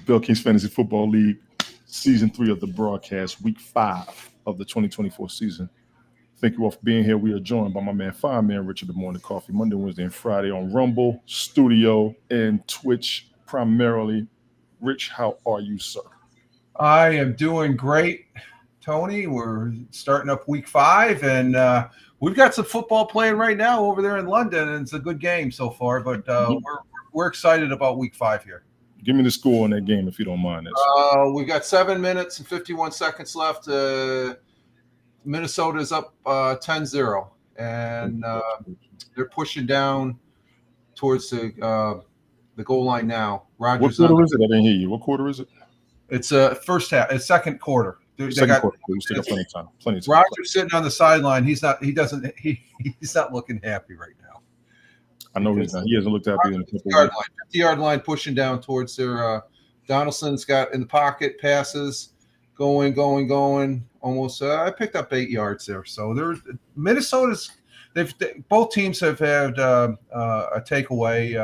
Bill Kings Fantasy Football League, Season 3 of the broadcast, Week 5 of the 2024 season. Thank you all for being here. We are joined by my man, Fireman Richard, the Morning Coffee, Monday, Wednesday, and Friday on Rumble, Studio, and Twitch primarily. Rich, how are you, sir? I am doing great, Tony. We're starting up Week 5, and we've got some football playing right now over there in London, and it's a good game so far. But we're excited about Week 5 here. Give me the score on that game if you don't mind. We've got 7 minutes and 51 seconds left. Minnesota's up 10-0, and they're pushing down towards the goal line now. Rogers, what quarter is it? I didn't hear you. What quarter is it? It's first half. It's second quarter. Second quarter. We still got plenty of time. Rogers sitting on the sideline. He's not looking happy right now. I know he's not. He hasn't looked happy in a couple of weeks. 50-yard line pushing down towards their Donaldson's got in the pocket, passes, going. Almost I picked up 8 yards there. So there's Minnesota's. Both teams have had a takeaway.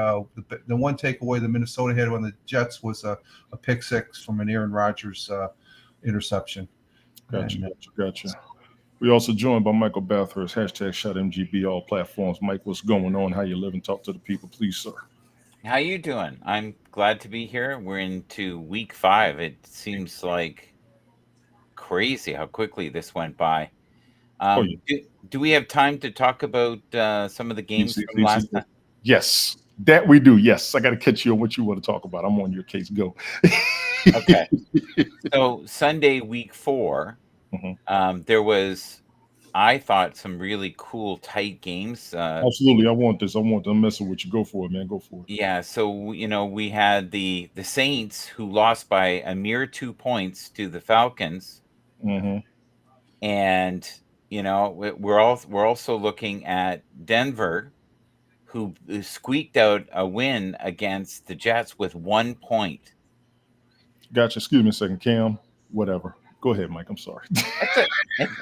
The one takeaway that Minnesota had on the Jets was a pick six from an Aaron Rodgers interception. Gotcha. We also joined by Michael Bathurst, #ShotMGB, all platforms. Mike, what's going on? How you living? Talk to the people, please, sir. How you doing? I'm glad to be here. We're into Week 5. It seems like crazy how quickly this went by. Do we have time to talk about some of the games from last night? Yes, that we do. Yes, I got to catch you on what you want to talk about. I'm on your case. Go. Okay. So Sunday, Week 4, there was, I thought, some really cool, tight games. Absolutely. I want this. I want to mess with you. Go for it, man. Go for it. Yeah. So, we had the Saints who lost by a mere 2 points to the Falcons. And we're also looking at Denver, who squeaked out a win against the Jets with 1 point. Gotcha. Excuse me a second, Cam. Whatever. Go ahead, Mike. I'm sorry.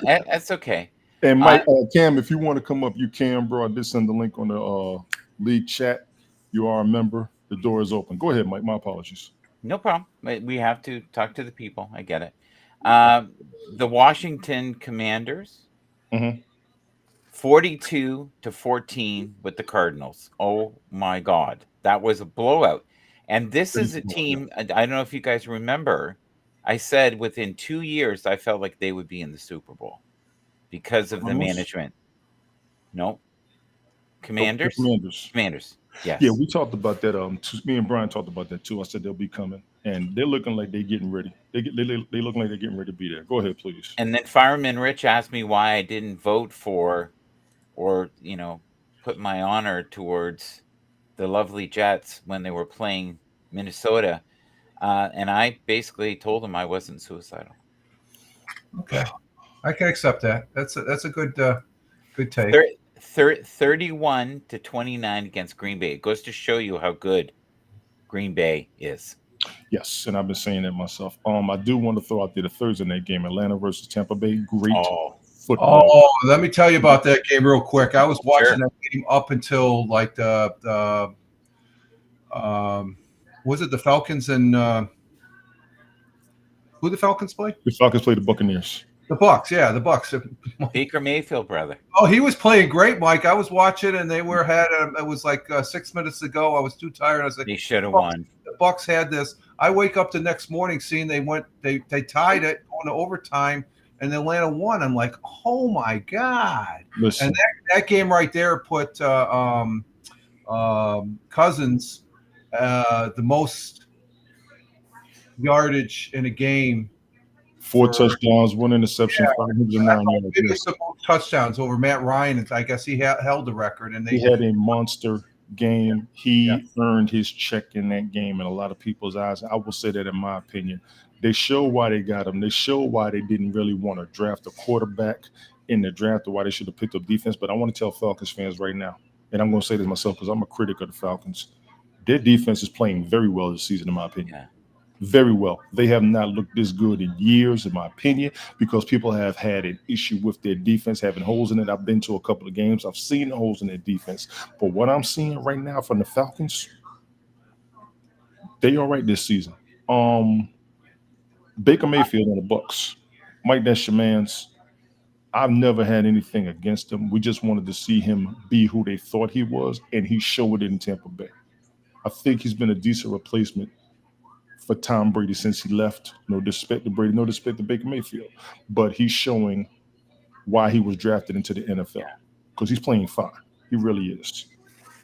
That's okay. And Mike, Cam, if you want to come up, you can, bro. I did send the link on the league chat. You are a member. The door is open. Go ahead, Mike. My apologies. No problem. We have to talk to the people. I get it. The Washington Commanders, 42-14 with the Cardinals. Oh my God, that was a blowout. And this is a team. I don't know if you guys remember. I said within 2 years, I felt like they would be in the Super Bowl because of the management. No, Commanders. Yes. Yeah, we talked about that. Me and Brian talked about that too. I said they'll be coming, and they're looking like they're getting ready. They looking like they're getting ready to be there. Go ahead, please. And then Fireman Rich asked me why I didn't vote for, or put my honor towards the lovely Jets when they were playing Minnesota, and I basically told him I wasn't suicidal. Okay, I can accept that. That's a good take. 31-29 against Green Bay. It goes to show you how good Green Bay is. Yes, and I've been saying that myself. I do want to throw out there the Thursday night game, Atlanta versus Tampa Bay. Great football. Oh, let me tell you about that game real quick. I was watching that game up until like was it the Falcons and who the Falcons play? The Falcons play the Buccaneers. The Bucs, yeah, the Bucs. Baker Mayfield, brother. Oh, he was playing great, Mike. I was watching, and they it was like 6 minutes to go. I was too tired. I was like, they should have won. The Bucs had this. I wake up the next morning seeing they tied it going to overtime, and Atlanta won. I'm like, oh my God! Listen. And that game right there put Cousins the most yardage in a game. 4 touchdowns, 1 interception, 509 yards. Biggest of both touchdowns over Matt Ryan, and I guess he held the record. And he had a monster game. He earned his check in that game in a lot of people's eyes. I will say that in my opinion. They show why they got him. They show why they didn't really want to draft a quarterback in the draft, or why they should have picked up defense. But I want to tell Falcons fans right now, and I'm going to say this myself because I'm a critic of the Falcons. Their defense is playing very well this season, in my opinion. Yeah. Very well. They have not looked this good in years, in my opinion, because people have had an issue with their defense having holes in it. I've been to a couple of games. I've seen the holes in their defense. But what I'm seeing right now from the Falcons, they all right this season. Baker Mayfield and the Bucks. Mike, that's your man's. I've never had anything against him. We just wanted to see him be who they thought he was, and he showed it in Tampa Bay. I think he's been a decent replacement for Tom Brady since he left. No disrespect to Brady, no disrespect to Baker Mayfield, but he's showing why he was drafted into the NFL because he's playing fine. He really is.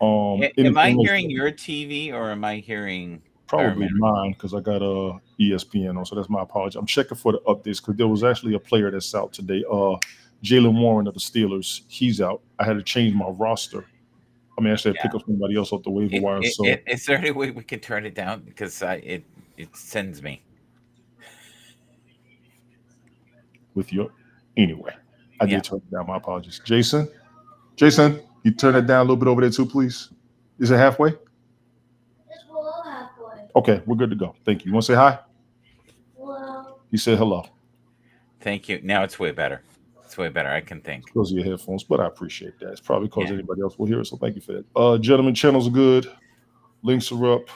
Am I anything else? hearing your TV or am I hearing Probably Paramount? mine because I got a ESPN on, so that's my apology. I'm checking for the updates because there was actually a player that's out today. Jalen Warren of the Steelers, he's out. I had to change my roster. I mean, actually, I pick up somebody else off the waiver wire. So Is there any way we can turn it down because it sends me? with your anyway, I did turn it down. My apologies, Jason. Jason, you turn it down a little bit over there too, please. Is it halfway? It's below halfway. Okay, we're good to go. Thank you. You want to say hi? Hello. He said hello. Thank you. Now it's way better. It's way better. I can think. Because of your headphones, but I appreciate that. It's probably because anybody else will hear it, so thank you for that. Gentlemen, channels are good. Links are up.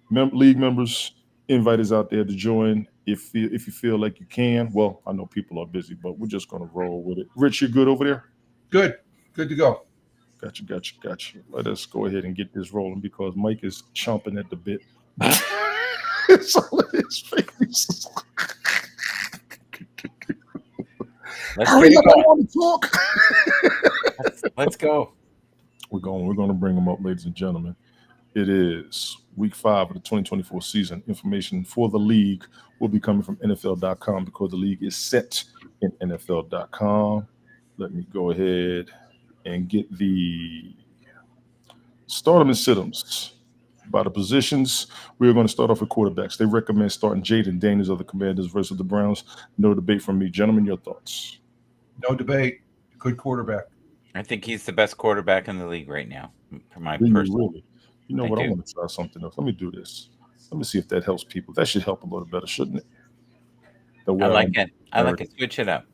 League members, invite is out there to join if you feel like you can. Well, I know people are busy, but we're just going to roll with it. Rich, you good over there? Good to go. Gotcha. Let us go ahead and get this rolling because Mike is chomping at the bit. It's all in his face. Let's get it going. I want to talk. Let's go. We're going to bring them up, ladies and gentlemen. It is week 5 of the 2024 season. Information for the league will be coming from NFL.com because the league is set in NFL.com. Let me go ahead and get the start 'em and sit 'ems. By the positions, we're going to start off with quarterbacks. They recommend starting Jaden Daniels of the Commanders versus the Browns. No debate from me. Gentlemen, your thoughts? No debate. Good quarterback. I think he's the best quarterback in the league right now. For my Really, personal, really. You know what? I want to try something else. Let me do this. Let me see if that helps people. That should help a little better, shouldn't it? I like it. I like it. Switch it up.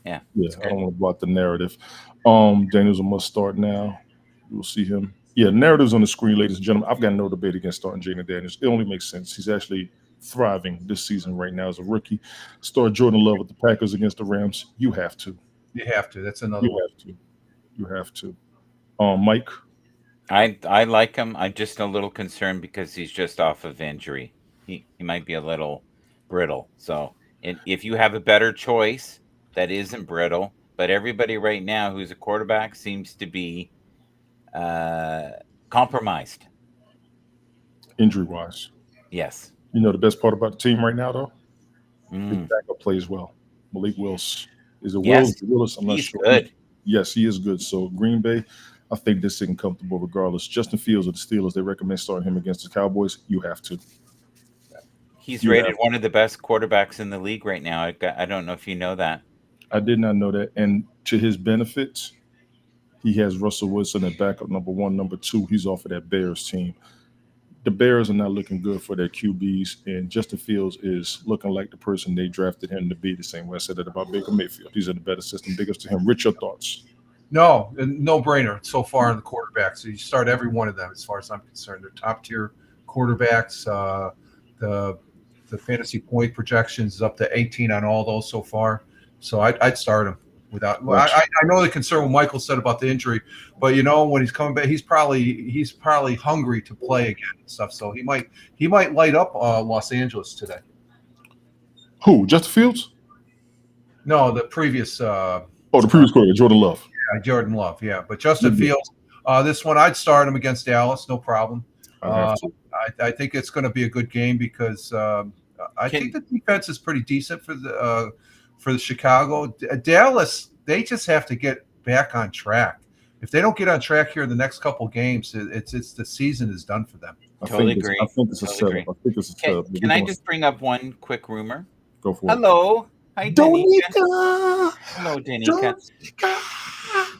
Yeah. I don't want to block the narrative. Daniel's a must start now. You'll see him. Yeah, narratives on the screen, ladies and gentlemen. I've got no debate against starting Jaden Daniels. It only makes sense. He's actually thriving this season right now as a rookie. Start Jordan Love with the Packers against the Rams. You have to. You have to. That's another one. You have to. Mike? I like him. I'm just a little concerned because he's just off of injury. He might be a little brittle. So if you have a better choice that isn't brittle, but everybody right now who's a quarterback seems to be compromised. Injury-wise. Yes. You know the best part about the team right now, though? His backup plays well. Malik Willis. Is it Willis? I'm not sure. Good. Yes, he is good. So Green Bay, I think they're sitting comfortable regardless. Justin Fields of the Steelers, they recommend starting him against the Cowboys. You have to. He's rated one of the best quarterbacks in the league right now. I don't know if you know that. I did not know that. And to his benefit, he has Russell Wilson at backup number 1. Number 2, he's off of that Bears team. The Bears are not looking good for their QBs, and Justin Fields is looking like the person they drafted him to be, the same way I said that about Baker Mayfield. He's in the better system. Biggest to him. Rich, your thoughts? No brainer so far in the quarterback. So you start every one of them as far as I'm concerned. They're top tier quarterbacks. The fantasy point projections is up to 18 on all those so far. So I'd start him without. I know the concern what Michael said about the injury, but when he's coming back, he's probably hungry to play again and stuff. So he might light up Los Angeles today. Who? Justin Fields? No, the previous. The previous quarterback, Jordan Love. Yeah, Jordan Love. Yeah, but Justin Fields. This one I'd start him against Dallas, no problem. I think it's going to be a good game because I think the defense is pretty decent for the Chicago. Dallas, they just have to get back on track. If they don't get on track here in the next couple games, it's the season is done for them. Totally agree. I think it's a setup. Can I just bring up one quick rumor? Go for it. Hello. Hi, Danica. Hello, Danica.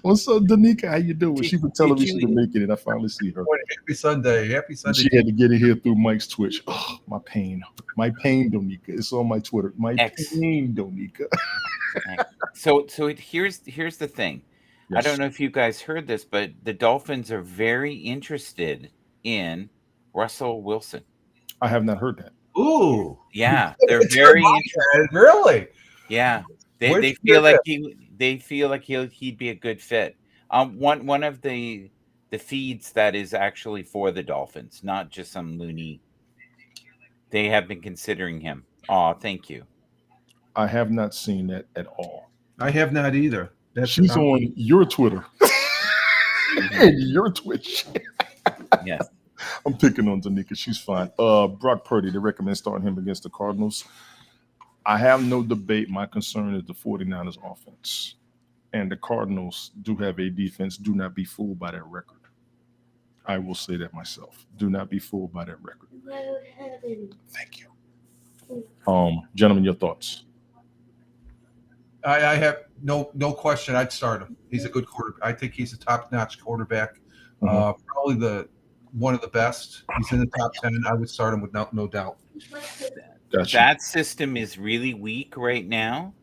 What's up, Danica? How you doing? She been telling me she been making it. I finally see her. Happy Sunday. She had to get it here through Mike's Twitch. Oh, my pain, Donika. It's on my Twitter. My pain, Donika. So here's the thing. Yes. I don't know if you guys heard this, but the Dolphins are very interested in Russell Wilson. I have not heard that. Ooh, Yeah, they're very really. yeah. Where'd They you feel get like that? he'd be a good fit. One of the feeds that is actually for the Dolphins, not just some loony. They have been considering him. Oh, thank you. I have not seen that at all. I have not either. That's She's on your Twitter and your Twitch. Yes. I'm picking on Danica. She's fine. Brock Purdy, they recommend starting him against the Cardinals. I have no debate. My concern is the 49ers offense. And the Cardinals do have a defense. Do not be fooled by that record. I will say that myself. Do not be fooled by that record. No heaven. Thank you. Gentlemen, your thoughts. I have no question. I'd start him. He's a good quarterback. I think he's a top-notch quarterback. Probably one of the best. He's in the top 10. I would start him with no doubt. Gotcha. That system is really weak right now,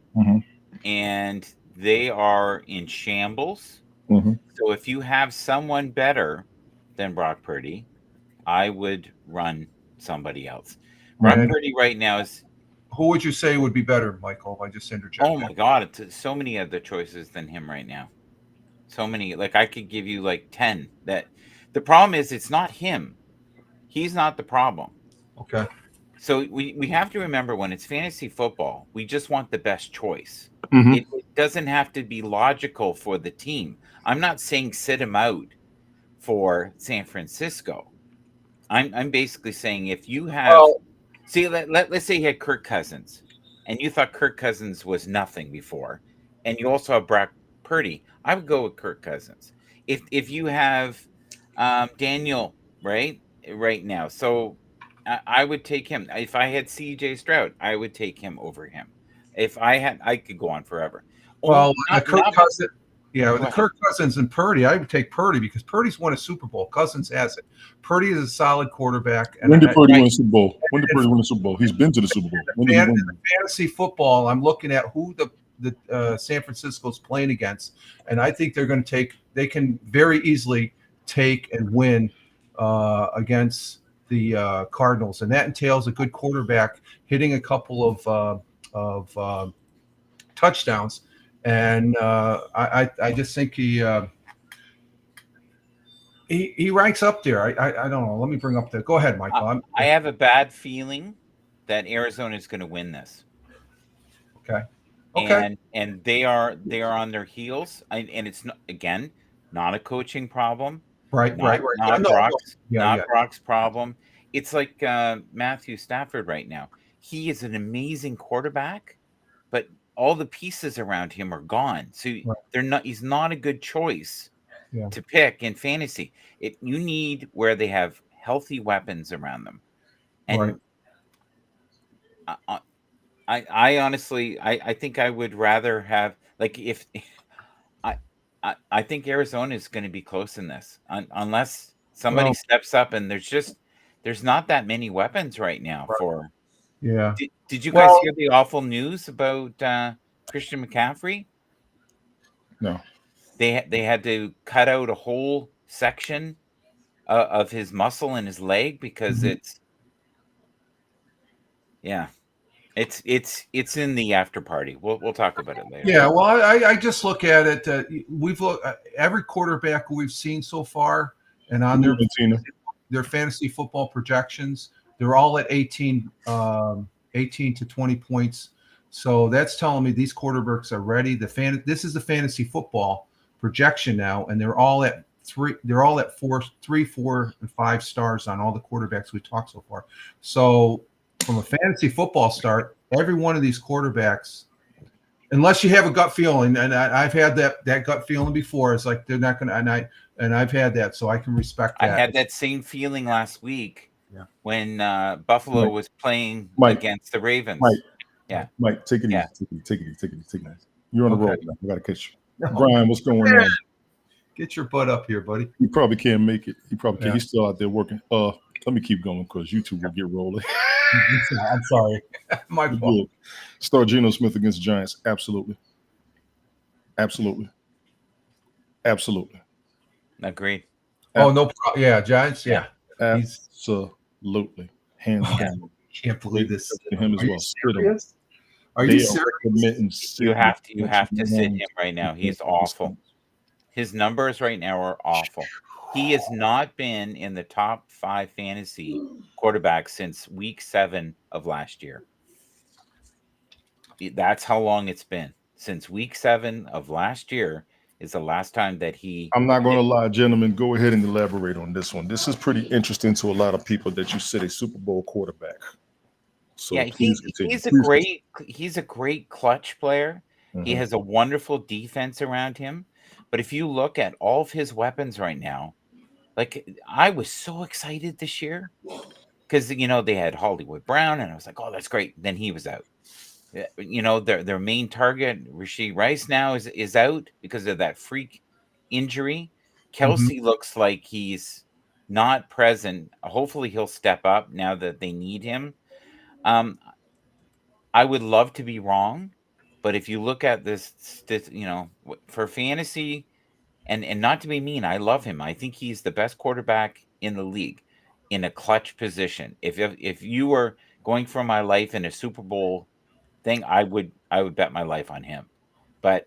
and they are in shambles. So if you have someone better than Brock Purdy, I would run somebody else. Brock Purdy right now is. Who would you say would be better, Michael? If I just interject. Oh my God, it's so many other choices than him right now. So many. Like I could give you like 10. That the problem is it's not him. He's not the problem. Okay. So we have to remember when it's fantasy football, we just want the best choice. Mhm. It doesn't have to be logical for the team. I'm not saying sit him out for San Francisco. I'm basically saying if you have let's say you had Kirk Cousins and you thought Kirk Cousins was nothing before, and you also have Brock Purdy, I would go with Kirk Cousins. If you have Daniel right now, so I would take him. If I had CJ Stroud, I would take him over him. If I could go on forever. Well, Kirk Cousins and Purdy, I would take Purdy because Purdy's won a Super Bowl. Cousins hasn't. Purdy is a solid quarterback. And when did Purdy win the Super Bowl? When did Purdy win the Super Bowl? He's been to the Super Bowl. When did he win? Fantasy football, I'm looking at who the San Francisco's playing against, and I think they can very easily take and win against the Cardinals, and that entails a good quarterback hitting a couple of touchdowns. And I just think he ranks up there. I don't know. Let me bring up the. Go ahead, Michael. I have a bad feeling that Arizona is going to win this. Okay. And they are on their heels, and it's not a coaching problem. Right. Not Brock's problem. It's like Matthew Stafford right now. He is an amazing quarterback, but all the pieces around him are gone. So he's not a good choice to pick in fantasy. You need where they have healthy weapons around them. And I honestly I think I would rather have if I think Arizona is going to be close in this unless somebody steps up, and there's not that many weapons right now for. Yeah. Did you guys hear the awful news about Christian McCaffrey? No. They had to cut out a whole section of his muscle in his leg because it's in the after party. We'll talk about it later. Yeah, well, I just look at it. We've looked every quarterback we've seen so far, and on their fantasy football projections, they're all at 18 to 20 points. So that's telling me these quarterbacks are ready. This is the fantasy football projection now, and they're all at 3, 4, and 5 stars on all the quarterbacks we talked so far. So from a fantasy football start, every one of these quarterbacks, unless you have a gut feeling, and I've had that gut feeling before, it's like they're not going to, and I've had that, so I can respect that. I had that same feeling last week when Buffalo was playing against the Ravens. Mike, take it easy. You're on the road. I got to catch you. Brian, what's going on? Get your butt up here, buddy. He probably can't make it. He probably can't. He's still out there working. Let me keep going because YouTube will get rolling. I'm sorry. My fault. Start Geno Smith against the Giants. Absolutely. Agreed. Oh, no problem. Yeah, Giants. Yeah. Absolutely. Hands down. Can't believe this. To him as Are you well. Sit him. serious? Are They you are serious? recommending You sit have to Patrick sit Mahomes. him right now. He's awful. His numbers right now are awful. He has not been in the top 5 fantasy quarterbacks since week 7 of last year. That's how long it's been. Since week 7 of last year is the last time that he. I'm not going to lie, gentlemen. Go ahead and elaborate on this one. This is pretty interesting to a lot of people that you sit a Super Bowl quarterback. So Yeah, please continue. he's a great clutch player. He Mhm. has a wonderful defense around him. But if you look at all of his weapons right now, like I was so excited this year because they had Hollywood Brown, and I was like, oh, that's great. Then he was out. Their main target, Rashee Rice, now is out because of that freak injury. Kelsey looks like he's not present. Hopefully he'll step up now that they need him. I would love to be wrong, but if you look at this, for fantasy, and not to be mean, I love him. I think he's the best quarterback in the league in a clutch position. If you were going for my life in a Super Bowl thing, I would bet my life on him. But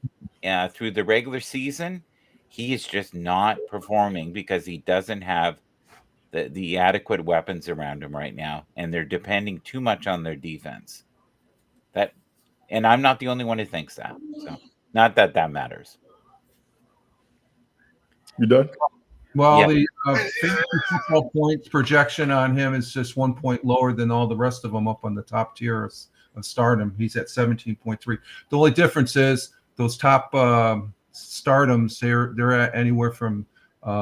through the regular season, he is just not performing because he doesn't have the adequate weapons around him right now, and they're depending too much on their defense. And I'm not the only one who thinks that. So, not that matters. You done? Well, Yeah. the fantasy football points projection on him is just 1 point lower than all the rest of them up on the top tier of stardom. He's at 17.3. The only difference is those top stardoms, they're at anywhere from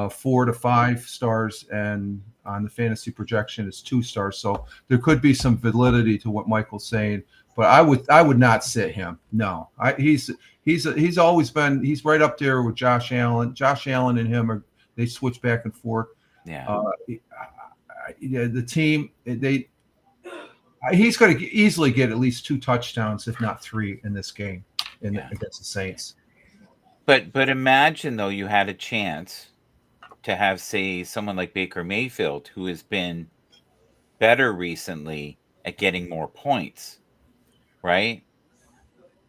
4 to 5 stars, and on the fantasy projection is 2 stars. So there could be some validity to what Michael's saying, but I would not sit him. No, he's always been, he's right up there with Josh Allen. Josh Allen and him they switch back and forth. Yeah. The team, he's going to easily get at least 2 touchdowns, if not 3, in this game against the Saints. But imagine though you had a chance to have, say, someone like Baker Mayfield, who has been better recently at getting more points, right?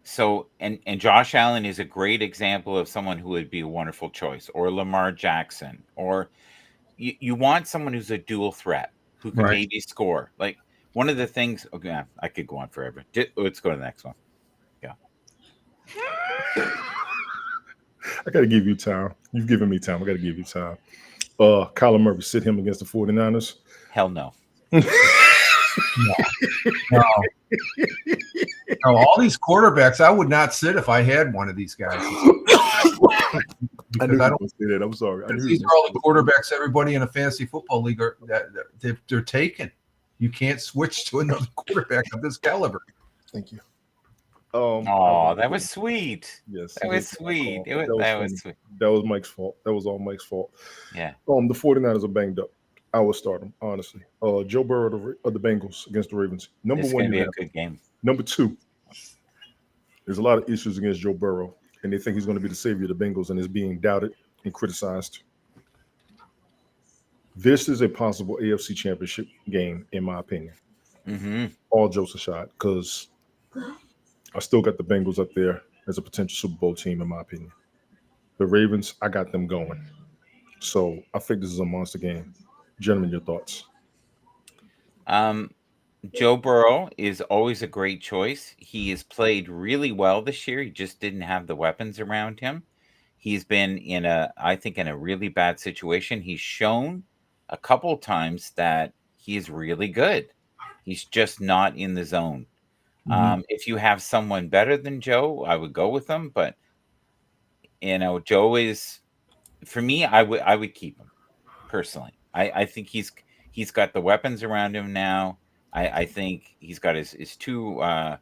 So, and Josh Allen is a great example of someone who would be a wonderful choice, or Lamar Jackson, or you want someone who's a dual threat who can maybe score. Like one of the things, okay, I could go on forever. Let's go to the next one. Yeah. I got to give you time. You've given me time. I got to give you time. Kyler Murray, sit him against the 49ers? Hell no. No, all these quarterbacks, I would not sit if I had one of these guys. I don't say that. I'm sorry. These are all the quarterbacks everybody in a fantasy football league they're taking. You can't switch to another quarterback of this caliber. Thank you. Oh, that was sweet. Yes, that was sweet. That was sweet. That was Mike's fault. That was all Mike's fault. Yeah. The 49ers are banged up. I would start them, honestly. Joe Burrow of the Bengals against the Ravens. Number This is one, gonna be a good game. Number 2, there's a lot of issues against Joe Burrow, and they think he's going to be the savior of the Bengals, and is being doubted and criticized. This is a possible AFC Championship game, in my opinion. Mm-hmm. All jokes aside, because I still got the Bengals up there as a potential Super Bowl team, in my opinion. The Ravens, I got them going. So I think this is a monster game. Gentlemen, your thoughts? Joe Burrow is always a great choice. He has played really well this year. He just didn't have the weapons around him. He's been I think in a really bad situation. He's shown a couple times that he is really good. He's just not in the zone. Mm-hmm. If you have someone better than Joe, I would go with him. But Joe is, for me, I would keep him personally. I think he's got the weapons around him now. I think he's got his 2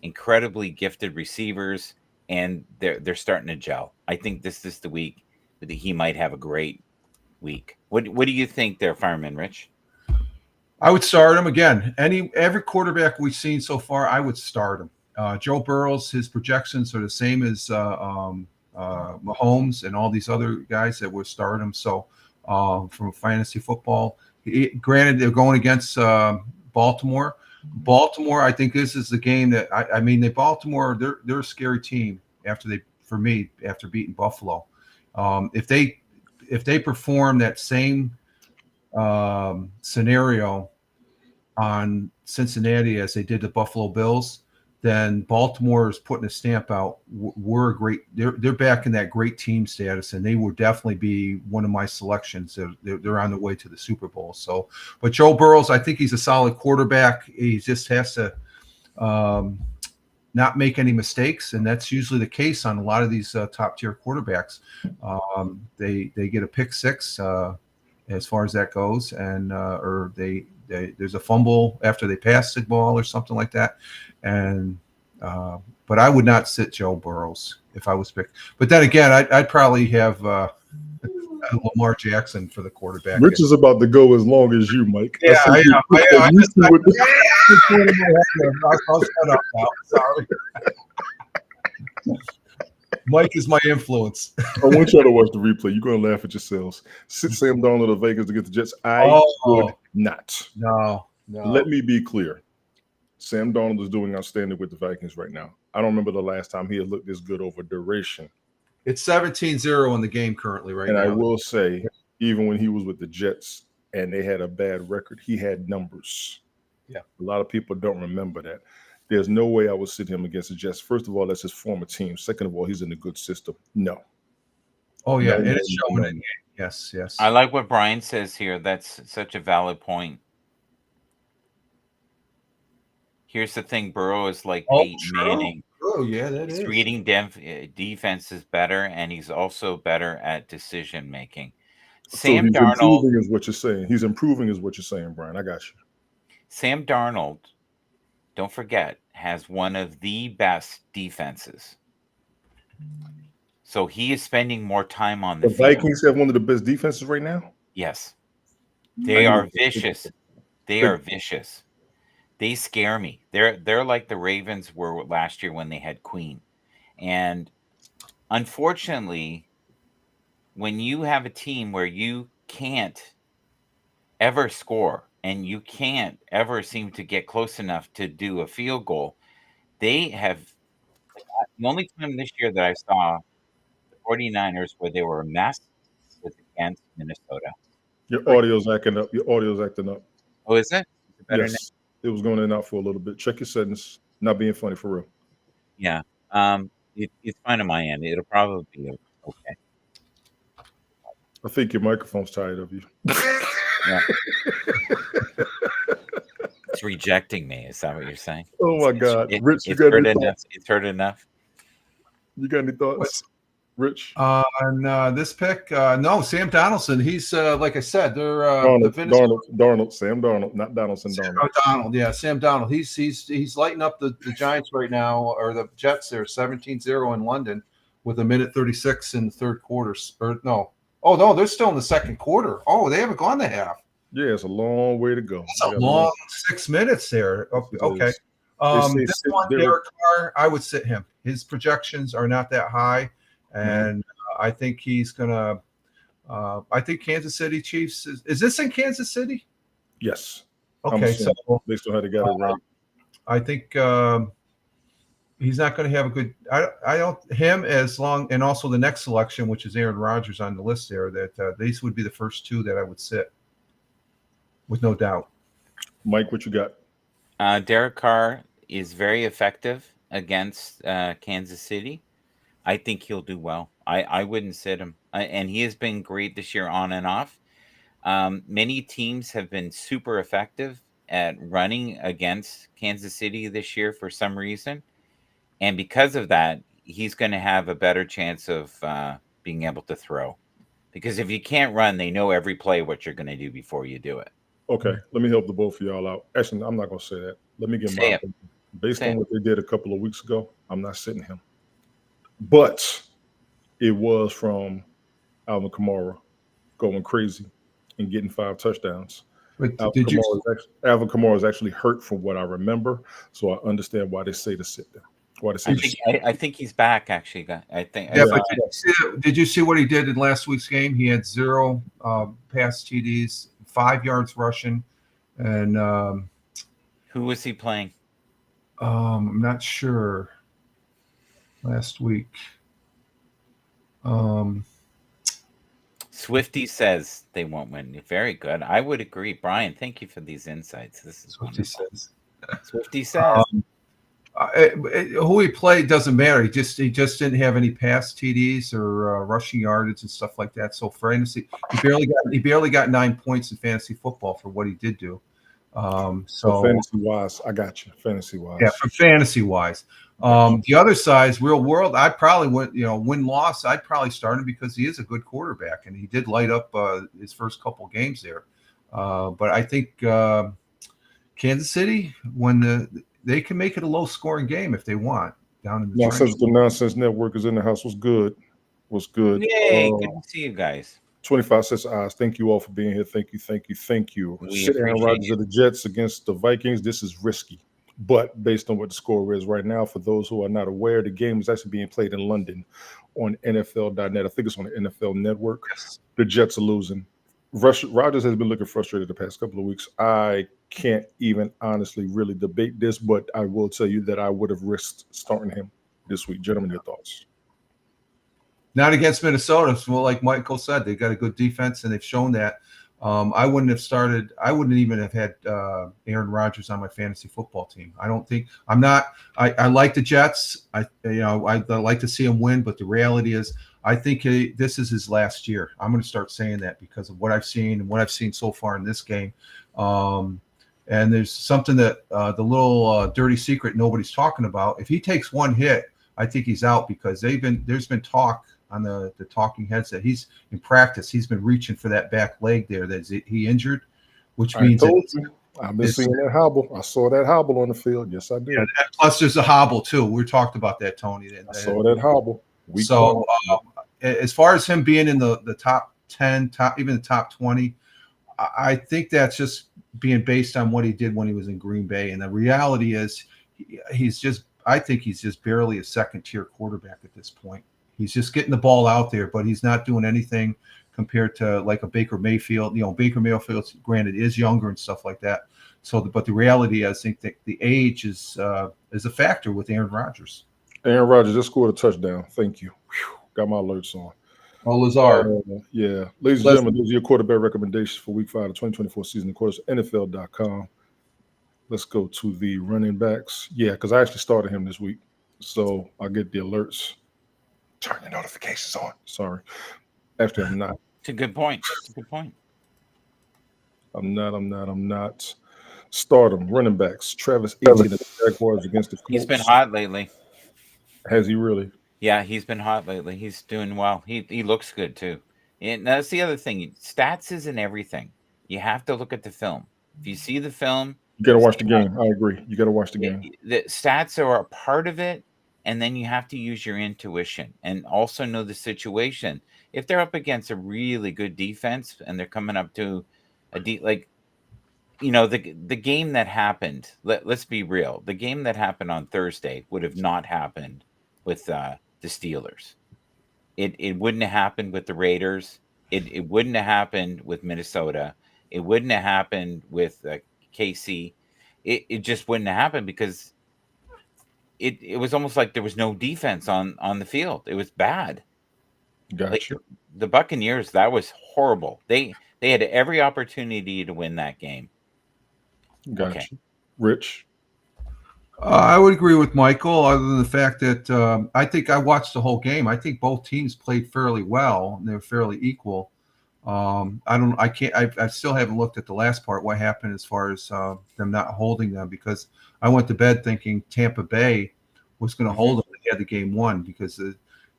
incredibly gifted receivers, and they're starting to gel. I think this is the week that he might have a great week. What do you think there, Fireman Rich? I would start him again. Every quarterback we've seen so far, I would start him. Joe Burrow's, his projections are the same as Mahomes and all these other guys that would start him. So from fantasy football, granted they're going against Baltimore, Baltimore, I think this is the game that I mean, Baltimore, they're a scary team after beating Buffalo. If they perform that same scenario on Cincinnati as they did the Buffalo Bills, then Baltimore is putting a stamp out. They're back in that great team status, and they will definitely be one of my selections. They're on the way to the Super Bowl. So, but Joe Burrows, I think he's a solid quarterback. He just has to not make any mistakes, and that's usually the case on a lot of these top tier quarterbacks. They get a pick six as far as that goes, and or there's a fumble after they pass the ball or something like that. And but I would not sit Joe Burrows if I was picked. But then again, I'd probably have Lamar Jackson for the quarterback. Rich is about to go as long as you, Mike. Yeah, I am. I'll shut up now. Sorry. Mike is my influence. I want y'all to watch the replay. You're going to laugh at yourselves. Sit Sam Darnold to Vegas to get the Jets. I would not. No. Let me be clear. Sam Darnold is doing outstanding with the Vikings right now. I don't remember the last time he had looked this good over duration. It's 17-0 in the game currently right now. And I will say, even when he was with the Jets and they had a bad record, he had numbers. Yeah. A lot of people don't remember that. There's no way I would sit him against the Jets. First of all, that's his former team. Second of all, he's in a good system. No. Oh, yeah. No, It is showing it. Yes. I like what Brian says here. That's such a valid point. Here's the thing. Burrow is like Peyton Manning. Oh, yeah, that He's is. reading defense is better, and he's also better at decision making. Sam he's Darnold improving is what you're saying. He's improving is what you're saying, Brian. I got you. Sam Darnold, don't forget, has one of the best defenses. So he is spending more time on the field. Vikings have one of the best defenses right now? Yes. They are vicious. They are vicious. They scare me. They're like the Ravens were last year when they had Queen. And unfortunately, when you have a team where you can't ever score and you can't ever seem to get close enough to do a field goal, they have the only time this year that I saw the 49ers where they were a mess was against Minnesota. Your audio's acting up. Your audio's acting up. Oh, is it? Is it better now? Yes. It was going in and out for a little bit. Check your settings. Not being funny for real. Yeah. It's fine on my end. It'll probably be okay. I think your microphone's tired of you. Yeah. It's rejecting me. Is that what you're saying? Oh my God. Rich, you it's got heard any enough. thoughts? It's heard enough. You got any thoughts? Rich? On this pick, no, Sam Donaldson. He's like I said, they're Darnold, Sam Darnold, not Donaldson. Donald. Yeah, Sam Donald. He's lighting up the Giants right now, or the Jets. They're 17-0 in London with 1:36 in the third quarter. Or no, they're still in the second quarter. Oh, they haven't gone to half. Yeah, it's a long way to go. It's a long 6 minutes there. Okay. This one, Derek Carr, I would sit him. His projections are not that high. And I think he's gonna. I think Kansas City Chiefs is this in Kansas City? Yes. Okay, so based on how they got it right, I think he's not going to have a good. I don't him as long, and also the next selection, which is Aaron Rodgers on the list there. That these would be the first two that I would sit, with no doubt. Mike, what you got? Derek Carr is very effective against Kansas City. I think he'll do well. I wouldn't sit him. And he has been great this year on and off. Many teams have been super effective at running against Kansas City this year for some reason. And because of that, he's going to have a better chance of being able to throw. Because if you can't run, they know every play what you're going to do before you do it. Okay, let me help the both of y'all out. Actually, I'm not going to say that. Let me get my opinion. Based on what they did a couple of weeks ago, I'm not sitting him. But it was from Alvin Kamara going crazy and getting 5 touchdowns. But Alvin Kamara is actually hurt from what I remember, so I understand why they say to sit there. I think he's back. Actually, I think. Yeah, but did you see what he did in last week's game? He had 0 pass TDs, 5 yards rushing, and Who was he playing? I'm not sure. Last week. Swifty says they won't win. Very good. I would agree. Brian, thank you for these insights. This is What he wonderful. says. Swifty says. Who he played doesn't matter. He just didn't have any pass TDs or rushing yardage and stuff like that. So for fantasy, he barely got 9 points in fantasy football for what he did do. So fantasy wise, I got you. Fantasy wise, yeah, for fantasy wise. The other side is real world. I probably went, win loss. I'd probably start him because he is a good quarterback and he did light up his first couple games there. But I think Kansas City, when they can make it a low scoring game if they want down in the Nonsense. The Nonsense Network is in the house. Was good. Yay! Good to see you guys. 25 cents eyes. Thank you all for being here. Thank you. Sit Aaron Rodgers of the Jets against the Vikings. This is risky, but based on what the score is right now, for those who are not aware, the game is actually being played in London on NFL.net. I think it's on the NFL Network. Yes. The Jets are losing. Rodgers has been looking frustrated the past couple of weeks. I can't even honestly really debate this, but I will tell you that I would have risked starting him this week. Gentlemen, your thoughts? Not against Minnesota. Well, like Michael said, they got a good defense, and they've shown that. I wouldn't have started. I wouldn't even have had Aaron Rodgers on my fantasy football team. I don't think. I'm not. I like the Jets. I like to see them win, but the reality is, I think this is his last year. I'm going to start saying that because of what I've seen and what I've seen so far in this game. And there's something that the little dirty secret nobody's talking about. If he takes one hit, I think he's out because there's been talk on the talking heads that he's in practice. He's been reaching for that back leg there that he injured, which means I've been seeing that hobble. I saw that hobble on the field. Yes, I did. Yeah, plus there's a hobble too. We talked about that, Tony. I saw that hobble. So as far as him being in the top 10, even the top 20, I think that's just being based on what he did when he was in Green Bay. And the reality is I think he's just barely a second tier quarterback at this point. He's just getting the ball out there, but he's not doing anything compared to like a Baker Mayfield. Baker Mayfield, granted, is younger and stuff like that. So, but the reality, I think that the age is a factor with Aaron Rodgers. Aaron Rodgers just scored a touchdown. Thank you. Whew. Got my alerts on. Oh, Lazard. Yeah. Ladies and gentlemen, those are your quarterback recommendations for Week 5 of the 2024 season. Of course, NFL.com. Let's go to the running backs. Yeah, because I actually started him this week. So I get the alerts. Turn your notifications on. Sorry. Actually, I'm not. It's a good point. I'm not. Start them. Running backs. Travis Etienne of the Jaguars against the Colts. He's been hot lately. Has he really? Yeah, he's been hot lately. He's doing well. He looks good too. And that's the other thing. Stats isn't everything. You have to look at the film. If you see the film, you got to watch the game. I agree. You got to watch the game. The stats are a part of it, and then you have to use your intuition and also know the situation. If they're up against a really good defense and they're coming up to the game that happened. Let's be real. The game that happened on Thursday would have not happened with the Steelers. It wouldn't have happened with the Raiders. It wouldn't have happened with Minnesota. It wouldn't have happened with KC. It just wouldn't have happened because it was almost like there was no defense on the field. It was bad. Gotcha. The Buccaneers, that was horrible. They had every opportunity to win that game. Gotcha. Okay. Rich? I would agree with Michael, other than the fact that I think I watched the whole game. I think both teams played fairly well, and they're fairly equal. I still haven't looked at the last part, what happened as far as them not holding them, because I went to bed thinking Tampa Bay was going to hold them. They had the game won because,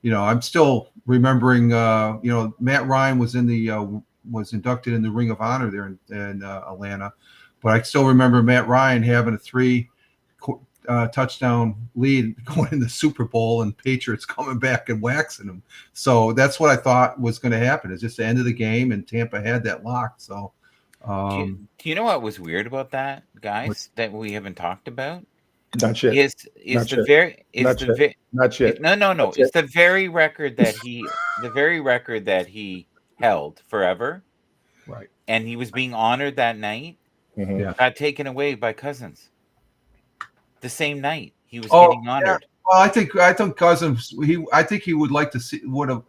I'm still remembering, Matt Ryan was was inducted in the Ring of Honor there in Atlanta, but I still remember Matt Ryan having a 3 touchdown lead going in the Super Bowl and Patriots coming back and waxing them. So that's what I thought was going to happen. It's just the end of the game and Tampa had that locked. So do you know what was weird about that, guys, that we haven't talked about? Not yet. It's the very record that he held forever. Right. And he was being honored that night. Mm-hmm. Yeah. Got taken away by Cousins. the same night. He was Oh, getting honored. Well, I think Cousins. I think he would like to would have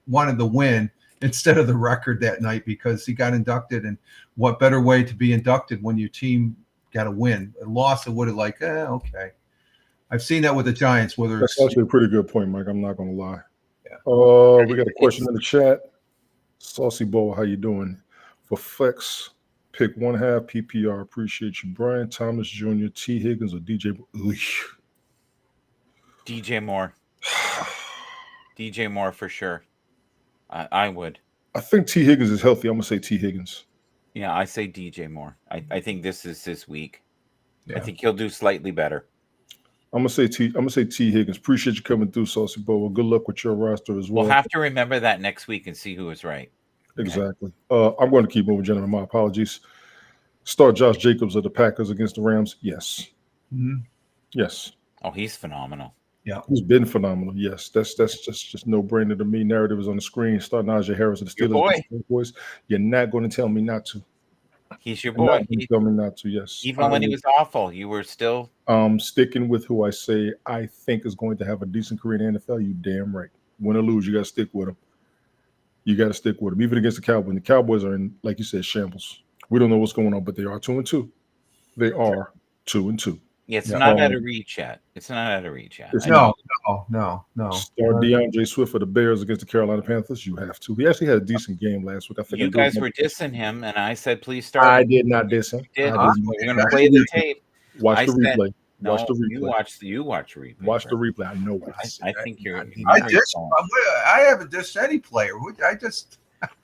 wanted the win instead of the record that night because he got inducted. And what better way to be inducted when your team got a win? A loss, it would have like, okay. I've seen that with the Giants. Whether That's it's actually a pretty good point, Mike. I'm not going to lie. Yeah. We got a question in the chat. Saucy Bowl, how you doing? For flex, pick 1/2 PPR. Appreciate you, Brian Thomas Jr., T. Higgins, or DJ. DJ Moore. DJ Moore for sure. I would. I think T. Higgins is healthy. I'm gonna say T. Higgins. Yeah, I say DJ Moore. I think this is his week. Yeah. I think he'll do slightly better. I'm gonna say T. Higgins. Appreciate you coming through, Saucy Bowl. Good luck with your roster as well. We'll have to remember that next week and see who is right. Exactly. I'm going to keep moving, gentlemen. My apologies. Start Josh Jacobs of the Packers against the Rams. Yes. Mhm. Yes. Oh, he's phenomenal. He's been phenomenal. Yes. That's just no brainer to me. Narrative is on the screen. Start Najee Harris of the Your Steelers. boy. against the Cowboys. You're not going to tell me not to. He's your You're boy. not going to tell me not to. Yes. Even when he was awful, you were still. Sticking with who I say I think is going to have a decent career in the NFL. You damn right. Win or lose, you got to stick with him. You got to stick with him, even against the Cowboys. The Cowboys are in, like you said, shambles. We don't know what's going on, but they are 2-2. They are 2-2. Yeah, it's Yeah. not out of reach yet. It's not out of reach yet. It's I know. No. Start DeAndre Swift for the Bears against the Carolina Panthers. You have to. He actually had a decent game last week. I think You guys were dissing him, and I said, please start. I did not diss him. You did. I did We're going to play the tape. Watch I the said- replay. No, Watch the replay. you watch the replay. Watch the first. replay. I know what I said. I think you're. I haven't dissed any player. I just.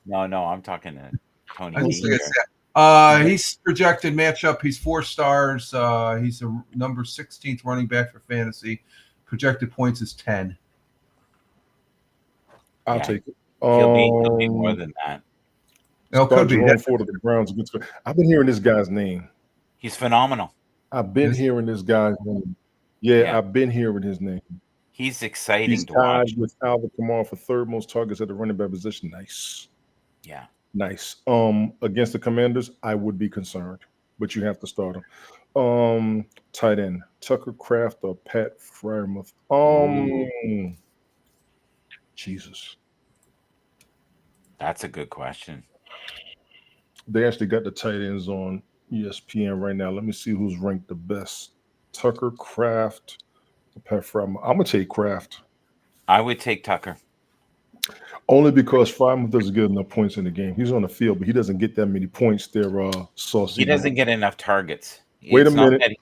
No, I'm talking to Tony. I D just here. he's projected matchup. He's 4 stars. He's a number 16th running back for fantasy. Projected points is 10. I'll Yeah. take it. He'll be more than that. No, could be. Jerome Ford of the Browns against. I've been hearing this guy's name. He's phenomenal. I've been This- hearing this guy's name. Yeah, Yeah. I've been hearing his name. He's exciting He's to watch. tied with Alvin Kamara for third most targets at the running back position. Nice. Yeah. Nice. Against the Commanders, I would be concerned, but you have to start him. Tight end, Tucker Kraft or Pat Frymouth. Jesus. That's a good question. They actually got the tight ends on ESPN right now. Let me see who's ranked the best. Tucker Kraft or Pat Frymouth. I'm gonna take Kraft. I would take Tucker. Only because Frymouth doesn't get enough points in the game. He's on the field, but he doesn't get that many points there, Saucy. He doesn't get enough targets. Wait a It's not minute. that he-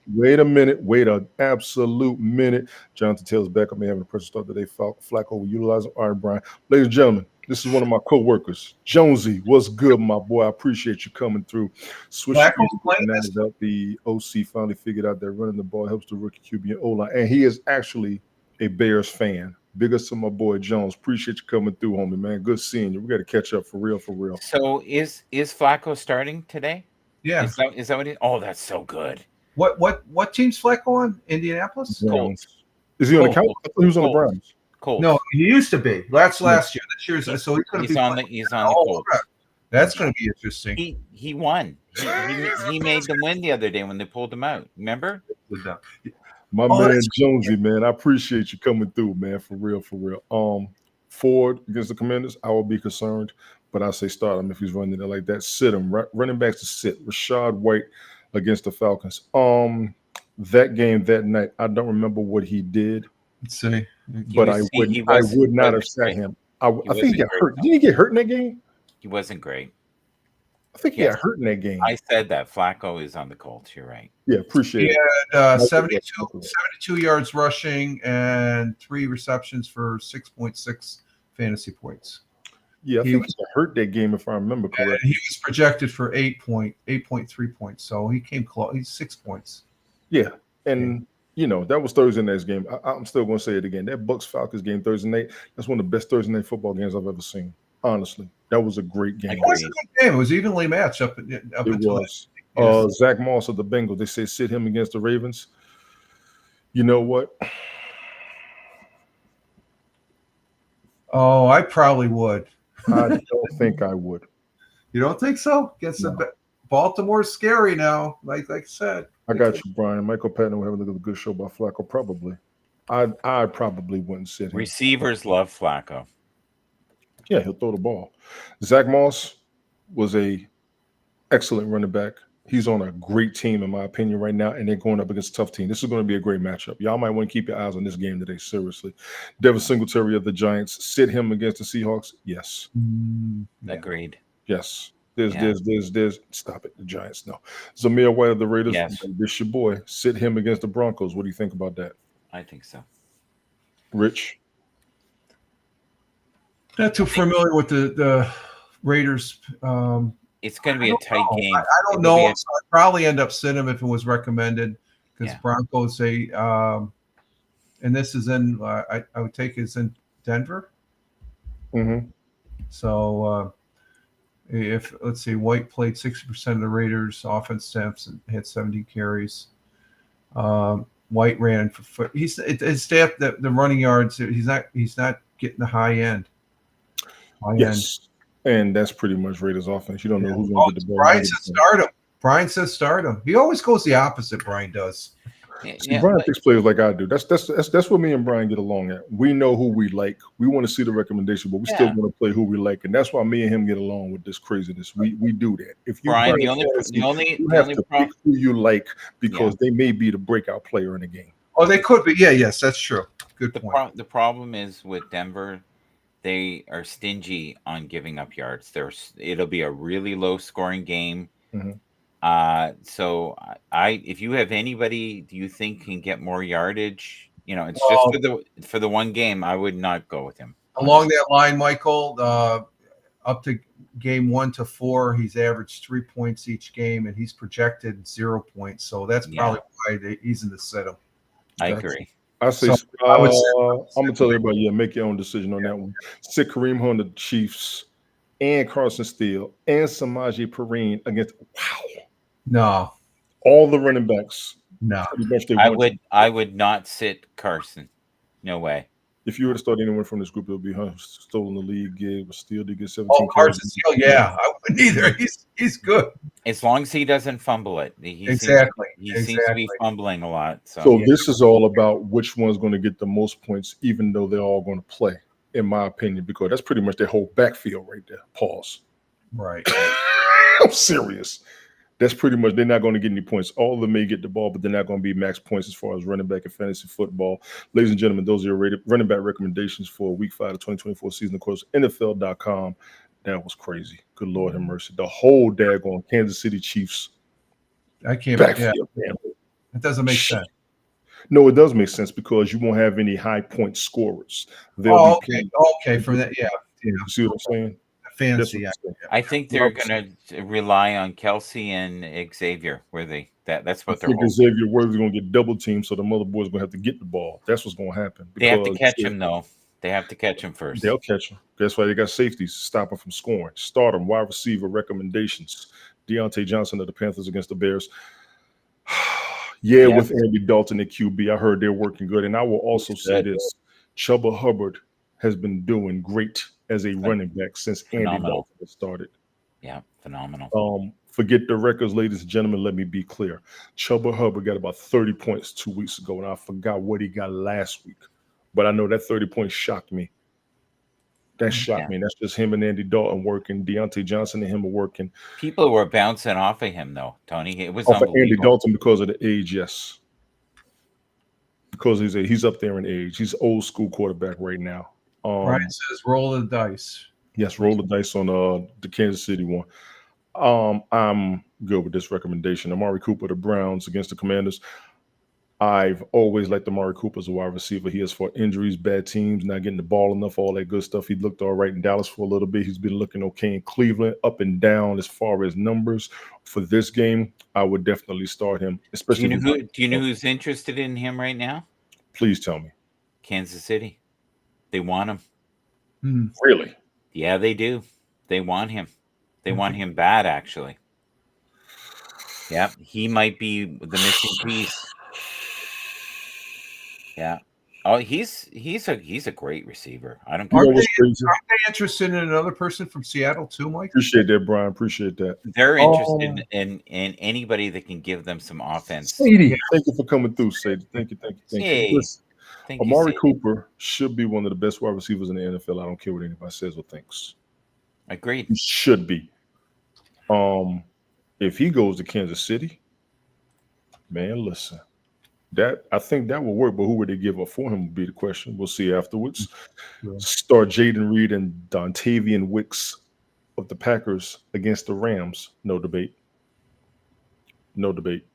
Wait an absolute minute. Jonathan Taylor's back. I may have a pressure start today. Flacco will utilize him. All right, Brian. Ladies and gentlemen, this is one of my co-workers. Jonesy, what's good, my boy? I appreciate you coming through. Switch Flacco's playing now this? that the OC finally figured out that running the ball helps the rookie QB and O-line. And he is actually a Bears fan. Big ups to my boy Jones. Appreciate you coming through, homie, man. Good seeing you. We got to catch up for real, for real. So is Flacco starting today? Yeah. Is that what he? Oh, that's so good. What team's Flacco on? Indianapolis? Browns. Is he on the Colts. Cowboys? I thought he was on the Colts. Browns. Cool. No, he used to be. That's last year. This year's so he's going to He's be on the Oh, Colts. okay. That's going to be interesting. He won. He made them win the other day when they pulled him out. Remember? My Oh, man that's Jonesy, man, I appreciate you coming through, man, for real, for real. Ford against the Commanders, I will be concerned, but I say start him if he's running it like that. Sit him. Running backs to sit. Rashad White against the Falcons. That game that night, I don't remember what he did, Let's see. but was- I was- would not have wasn't sat great. him. I think he wasn't got great, hurt. no. Didn't he get hurt in that game? He wasn't great. I think he Yes. got hurt in that game. I said that Flacco is on the Colts. You're right. Yeah, appreciate it. Yeah, Michael 72 yards rushing and 3 receptions for 6.6 fantasy points. Yeah, I He think was- he got hurt that game if I remember And correctly. he was projected for 8.3 points. So he came close. He's 6 points. Yeah, and you know that was Thursday night's game. I'm still going to say it again. That Bucks Falcons game Thursday night. That's one of the best Thursday night football games I've ever seen. Honestly, that was a great game. I It was a agree. good game. It was evenly matched up It until was. that. Zach Moss of the Bengals. They say sit him against the Ravens. You know what? Oh, I probably would. I don't think I would. You don't think so? Against the Baltimore's scary now. Like I said. I got you, Brian. Michael Patton will have a good show by Flacco. Probably. I probably wouldn't sit him. Receivers love Flacco. Yeah, he'll throw the ball. Zach Moss was a excellent running back. He's on a great team, in my opinion, right now, and they're going up against a tough team. This is going to be a great matchup. Y'all might want to keep your eyes on this game today, seriously. Devin Singletary of the Giants, sit him against the Seahawks? Yes. Agreed. Yes. There's stop it. The Giants, no. Zamir White of the Raiders, Yes. this your boy. Sit him against the Broncos. What do you think about that? I think so. Rich? Not too familiar with the Raiders. It's going to be a tight game. I don't know. So I'd probably end up sitting him if it was recommended because Yeah. Broncos say, and this is in, I would take it's in Denver. Mm-hmm. So if, let's see, White played 60% of the Raiders offense snaps and had 70 carries. White ran for his staff the running yards. He's not getting the high end. Yes. And that's pretty much Raiders offense. You don't know who's going to get the ball. Brian says start him. Brian says start him. He always goes the opposite. Brian does. See, Brian picks players like I do. That's what me and Brian get along at. We know who we like. We want to see the recommendation, but we still want to play who we like, and that's why me and him get along with this craziness. We do that. If you Brian, you have to pick who you like because they may be the breakout player in the game. Oh, they could be. Yes, that's true. Good point. The problem is with Denver, they are stingy on giving up yards. It'll be a really low scoring game. Mm-hmm. So if you have anybody do you think can get more yardage, it's just for the one game, I would not go with him. Along that line, Michael, up to game 1 to 4, he's averaged 3 points each game, and he's projected 0 points. So that's probably why he's in the set-up. I agree. I say, I'm gonna tell everybody, make your own decision on that one. Sit Kareem Hunt of the Chiefs and Carson Steele and Samaje Perine against No. All the running backs. No. I would not sit Carson. No way. If you were to start anyone from this group, it would be Hunt. Stolen the league gig, but Steele did get 17. Oh, Carson Steele, yeah. I wouldn't either. He's good. As long as he doesn't fumble it. He seems to be fumbling a lot. So this is all about which one's going to get the most points, even though they're all going to play, in my opinion, because that's pretty much their whole backfield right there. Pause. Right. I'm serious. That's pretty much, they're not going to get any points. All of them may get the ball, but they're not going to be max points as far as running back and fantasy football. Ladies and gentlemen, those are your running back recommendations for Week 5 of 2024 season. Of course, NFL.com. That was crazy. Good Lord have mercy. The whole daggone Kansas City Chiefs. I can't. Backfield, it doesn't make sense. No, it does make sense because you won't have any high point scorers. Okay. From that, yeah. You see what I'm saying? Fancy. I think they're going to rely on Kelsey and Xavier. That's what they're hoping. Xavier Worthy's going to get double teamed, so the mother boys going to have to get the ball. That's what's going to happen. They have to catch him, though. They have to catch him first. They'll catch him. That's why they got safeties to stop him from scoring. Start him. Wide receiver recommendations. Deontay Johnson of the Panthers against the Bears. With Andy Dalton at QB. I heard they're working good. And I will also say this. Chuba Hubbard has been doing great as a running back since Andy Dalton has started. Yeah, phenomenal. Forget the records, ladies and gentlemen. Let me be clear. Chuba Hubbard got about 30 points 2 weeks ago, and I forgot what he got last week. But I know that 30 points shocked me. That shocked me. That's just him and Andy Dalton working. Deontay Johnson and him are working. People were bouncing off of him, though, Tony. It was off of Andy Dalton because of the age, yes. Because he's up there in age. He's old school quarterback right now. Brian says roll the dice. Yes, roll the dice on the Kansas City one. I'm good with this recommendation. Amari Cooper, the Browns against the Commanders. I've always liked Amari Cooper as a wide receiver. He has fought injuries, bad teams, not getting the ball enough, all that good stuff. He looked all right in Dallas for a little bit. He's been looking okay in Cleveland, up and down as far as numbers. For this game, I would definitely start him. Especially. Do you know who's interested in him right now? Please tell me. Kansas City. They want him. Really? Yeah, they do. They want him. They want him bad, actually. Yeah, he might be the missing piece. Yeah. Oh, he's a great receiver. I don't You care. know what's crazy? Are they interested in another person from Seattle too, Mike? Appreciate that, Brian. Appreciate that. They're interested in anybody that can give them some offense. Sadie, thank you for coming through, Sadie. Thank you. Hey, Listen, thank you, Amari Sadie. Cooper should be one of the best wide receivers in the NFL. I don't care what anybody says or thinks. Agreed. He should be. If he goes to Kansas City, man, listen. That I think that will work, but who would they give up for him would be the question. We'll see afterwards. Yeah. Start Jaden Reed and Dontavian Wicks of the Packers against the Rams. No debate. No debate.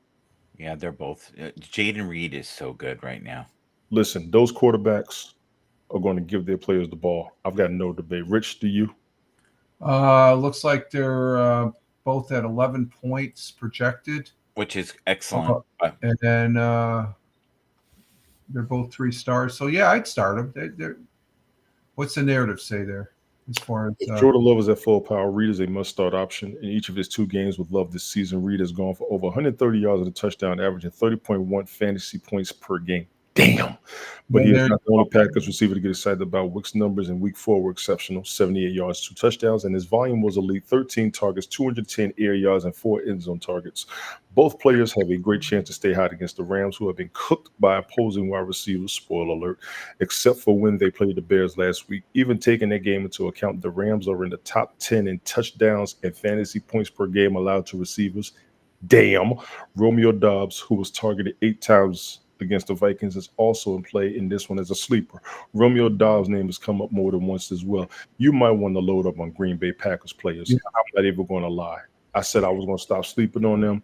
Yeah, they're both. Jaden Reed is so good right now. Listen, those quarterbacks are going to give their players the ball. I've got no debate. Rich, do you? Looks like they're both at 11 points projected, Which is excellent. and then they're both 3 stars. So yeah, I'd start them. They're what's the narrative say there as far as If Jordan Love is at full power, Reed is a must-start option in each of his 2 games with Love this season. Reed has gone for over 130 yards and a touchdown, averaging 30.1 fantasy points per game. Damn. But he is not the only Packers receiver to get excited about. Wick's numbers in week 4 were exceptional. 78 yards, 2 touchdowns, and his volume was elite. 13 targets, 210 air yards, and 4 end zone targets. Both players have a great chance to stay hot against the Rams, who have been cooked by opposing wide receivers, spoiler alert, except for when they played the Bears last week. Even taking that game into account, the Rams are in the top 10 in touchdowns and fantasy points per game allowed to receivers. Damn. Romeo Doubs, who was targeted 8 times against the Vikings, is also in play in this one as a sleeper. Romeo Doubs' name has come up more than once as well. You might want to load up on Green Bay Packers players. Yeah. I'm not even going to lie. I said I was going to stop sleeping on them.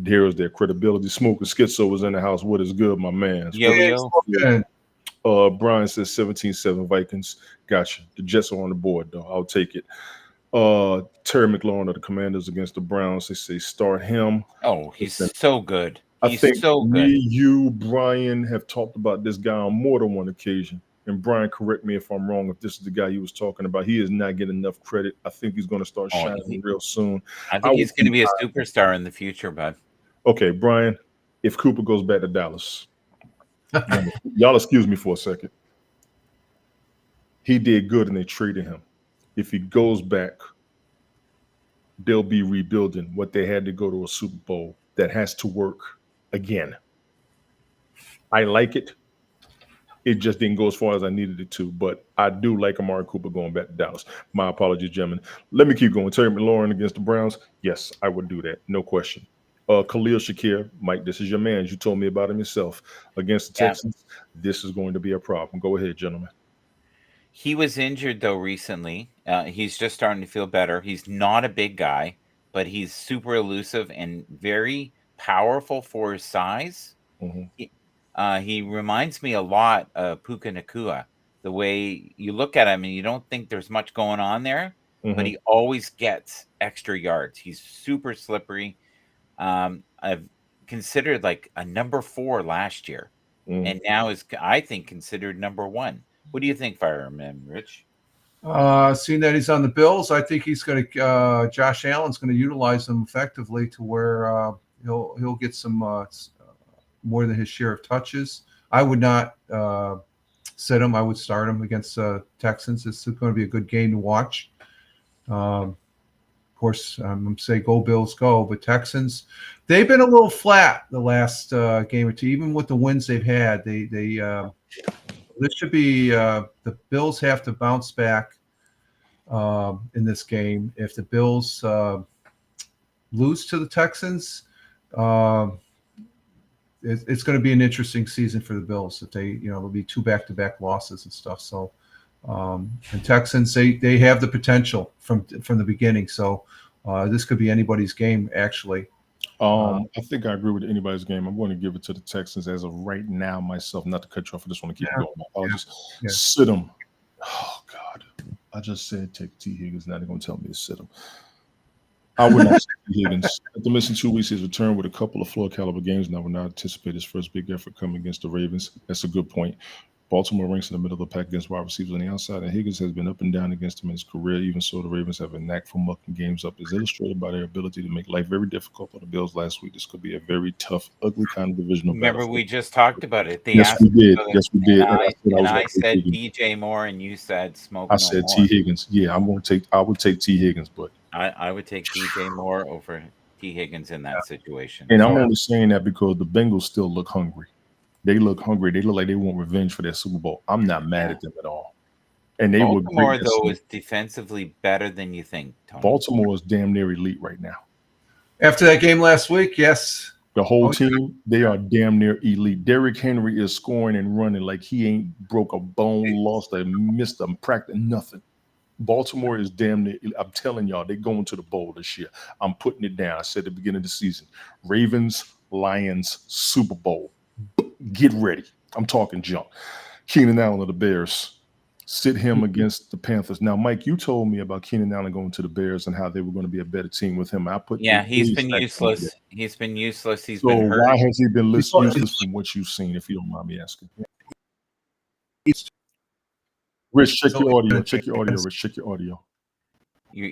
Here's their credibility. Smoke and Schizo was in the house. What is good, my man? Yo. Brian says 17-7 Vikings. Gotcha. The Jets are on the board, though. I'll take it. Terry McLaurin of the Commanders against the Browns. They say start him. Oh, he's so good. I think you, Brian, have talked about this guy on more than one occasion. And Brian, correct me if I'm wrong, if this is the guy he was talking about. He is not getting enough credit. I think he's going to start shining real soon. I think he's going to be a superstar in the future, bud. Okay, Brian, if Cooper goes back to Dallas, y'all excuse me for a second. He did good and they traded him. If he goes back, they'll be rebuilding what they had to go to a Super Bowl. That has to work again. I like it. It just didn't go as far as I needed it to, but I do like Amari Cooper going back to Dallas. My apologies, gentlemen. Let me keep going. Terry McLaurin against the Browns. Yes, I would do that. No question. Khalil Shakir, Mike, this is your man. You told me about him yourself. Against the Texans, this is going to be a problem. Go ahead, gentlemen. He was injured, though, recently. He's just starting to feel better. He's not a big guy, but he's super elusive and very powerful for his size. Mm-hmm. He reminds me a lot of Puka Nacua. The way you look at him and you don't think there's much going on there, but he always gets extra yards. He's super slippery. I've considered like a number 4 last year, and now is, I think, considered number 1. What do you think, Fireman Rich? Seeing that he's on the Bills, I think he's going to. Josh Allen's going to utilize him effectively to where he'll get some more than his share of touches. I would not sit him. I would start him against Texans. It's going to be a good game to watch. Of course, I'm going to say go Bills, go. But Texans, they've been a little flat the last game or two, even with the wins they've had. This should be the Bills have to bounce back in this game. If the Bills lose to the Texans, it's going to be an interesting season for the Bills. If they, it'll be 2 back-to-back losses and stuff. So, and Texans, they have the potential from the beginning. So, this could be anybody's game, actually. I think I agree with anybody's game. I'm going to give it to the Texans as of right now myself. Not to cut you off. I just want to keep going. I'll just sit them. Oh, God. I just said take T. Higgins. Now they're going to tell me to sit him. I would not say T. Higgins. After missing 2 weeks, he's returned with a couple of floor caliber games, and I would not anticipate his first big effort coming against the Ravens. That's a good point. Baltimore ranks in the middle of the pack against wide receivers on the outside, and Higgins has been up and down against him in his career. Even so, the Ravens have a knack for mucking games up, as illustrated by their ability to make life very difficult for the Bills last week. This could be a very tough, ugly kind of divisional Remember, battle. we just talked about it. They Yes, asked we did. about it, Yes, we did. and I gonna take said Higgins. DJ Moore, and you said Smoke. I said T. Higgins. Yeah, I would take T. Higgins, but I would take DJ Moore over T. Higgins in that situation. and I'm only saying that because the Bengals still look hungry. They look hungry. They look like they want revenge for their Super Bowl. I'm not mad at them at all. And they were Baltimore, great. though, is defensively better than you think, Tony. Baltimore is damn near elite right now. After that game last week, yes. The whole team, they are damn near elite. Derrick Henry is scoring and running like he ain't broke a bone, lost a missed a practice, nothing. Baltimore is damn near. I'm telling y'all, they're going to the bowl this year. I'm putting it down. I said at the beginning of the season, Ravens, Lions, Super Bowl. Get ready. I'm talking junk. Keenan Allen of the Bears. Sit him against the Panthers. Now, Mike, you told me about Keenan Allen going to the Bears and how they were going to be a better team with him. He's been useless. He's been useless. He's so been hurt. Why has he been useless from what you've seen, if you don't mind me asking? Rich, check your audio. Check your audio, Rich. Check your audio. You're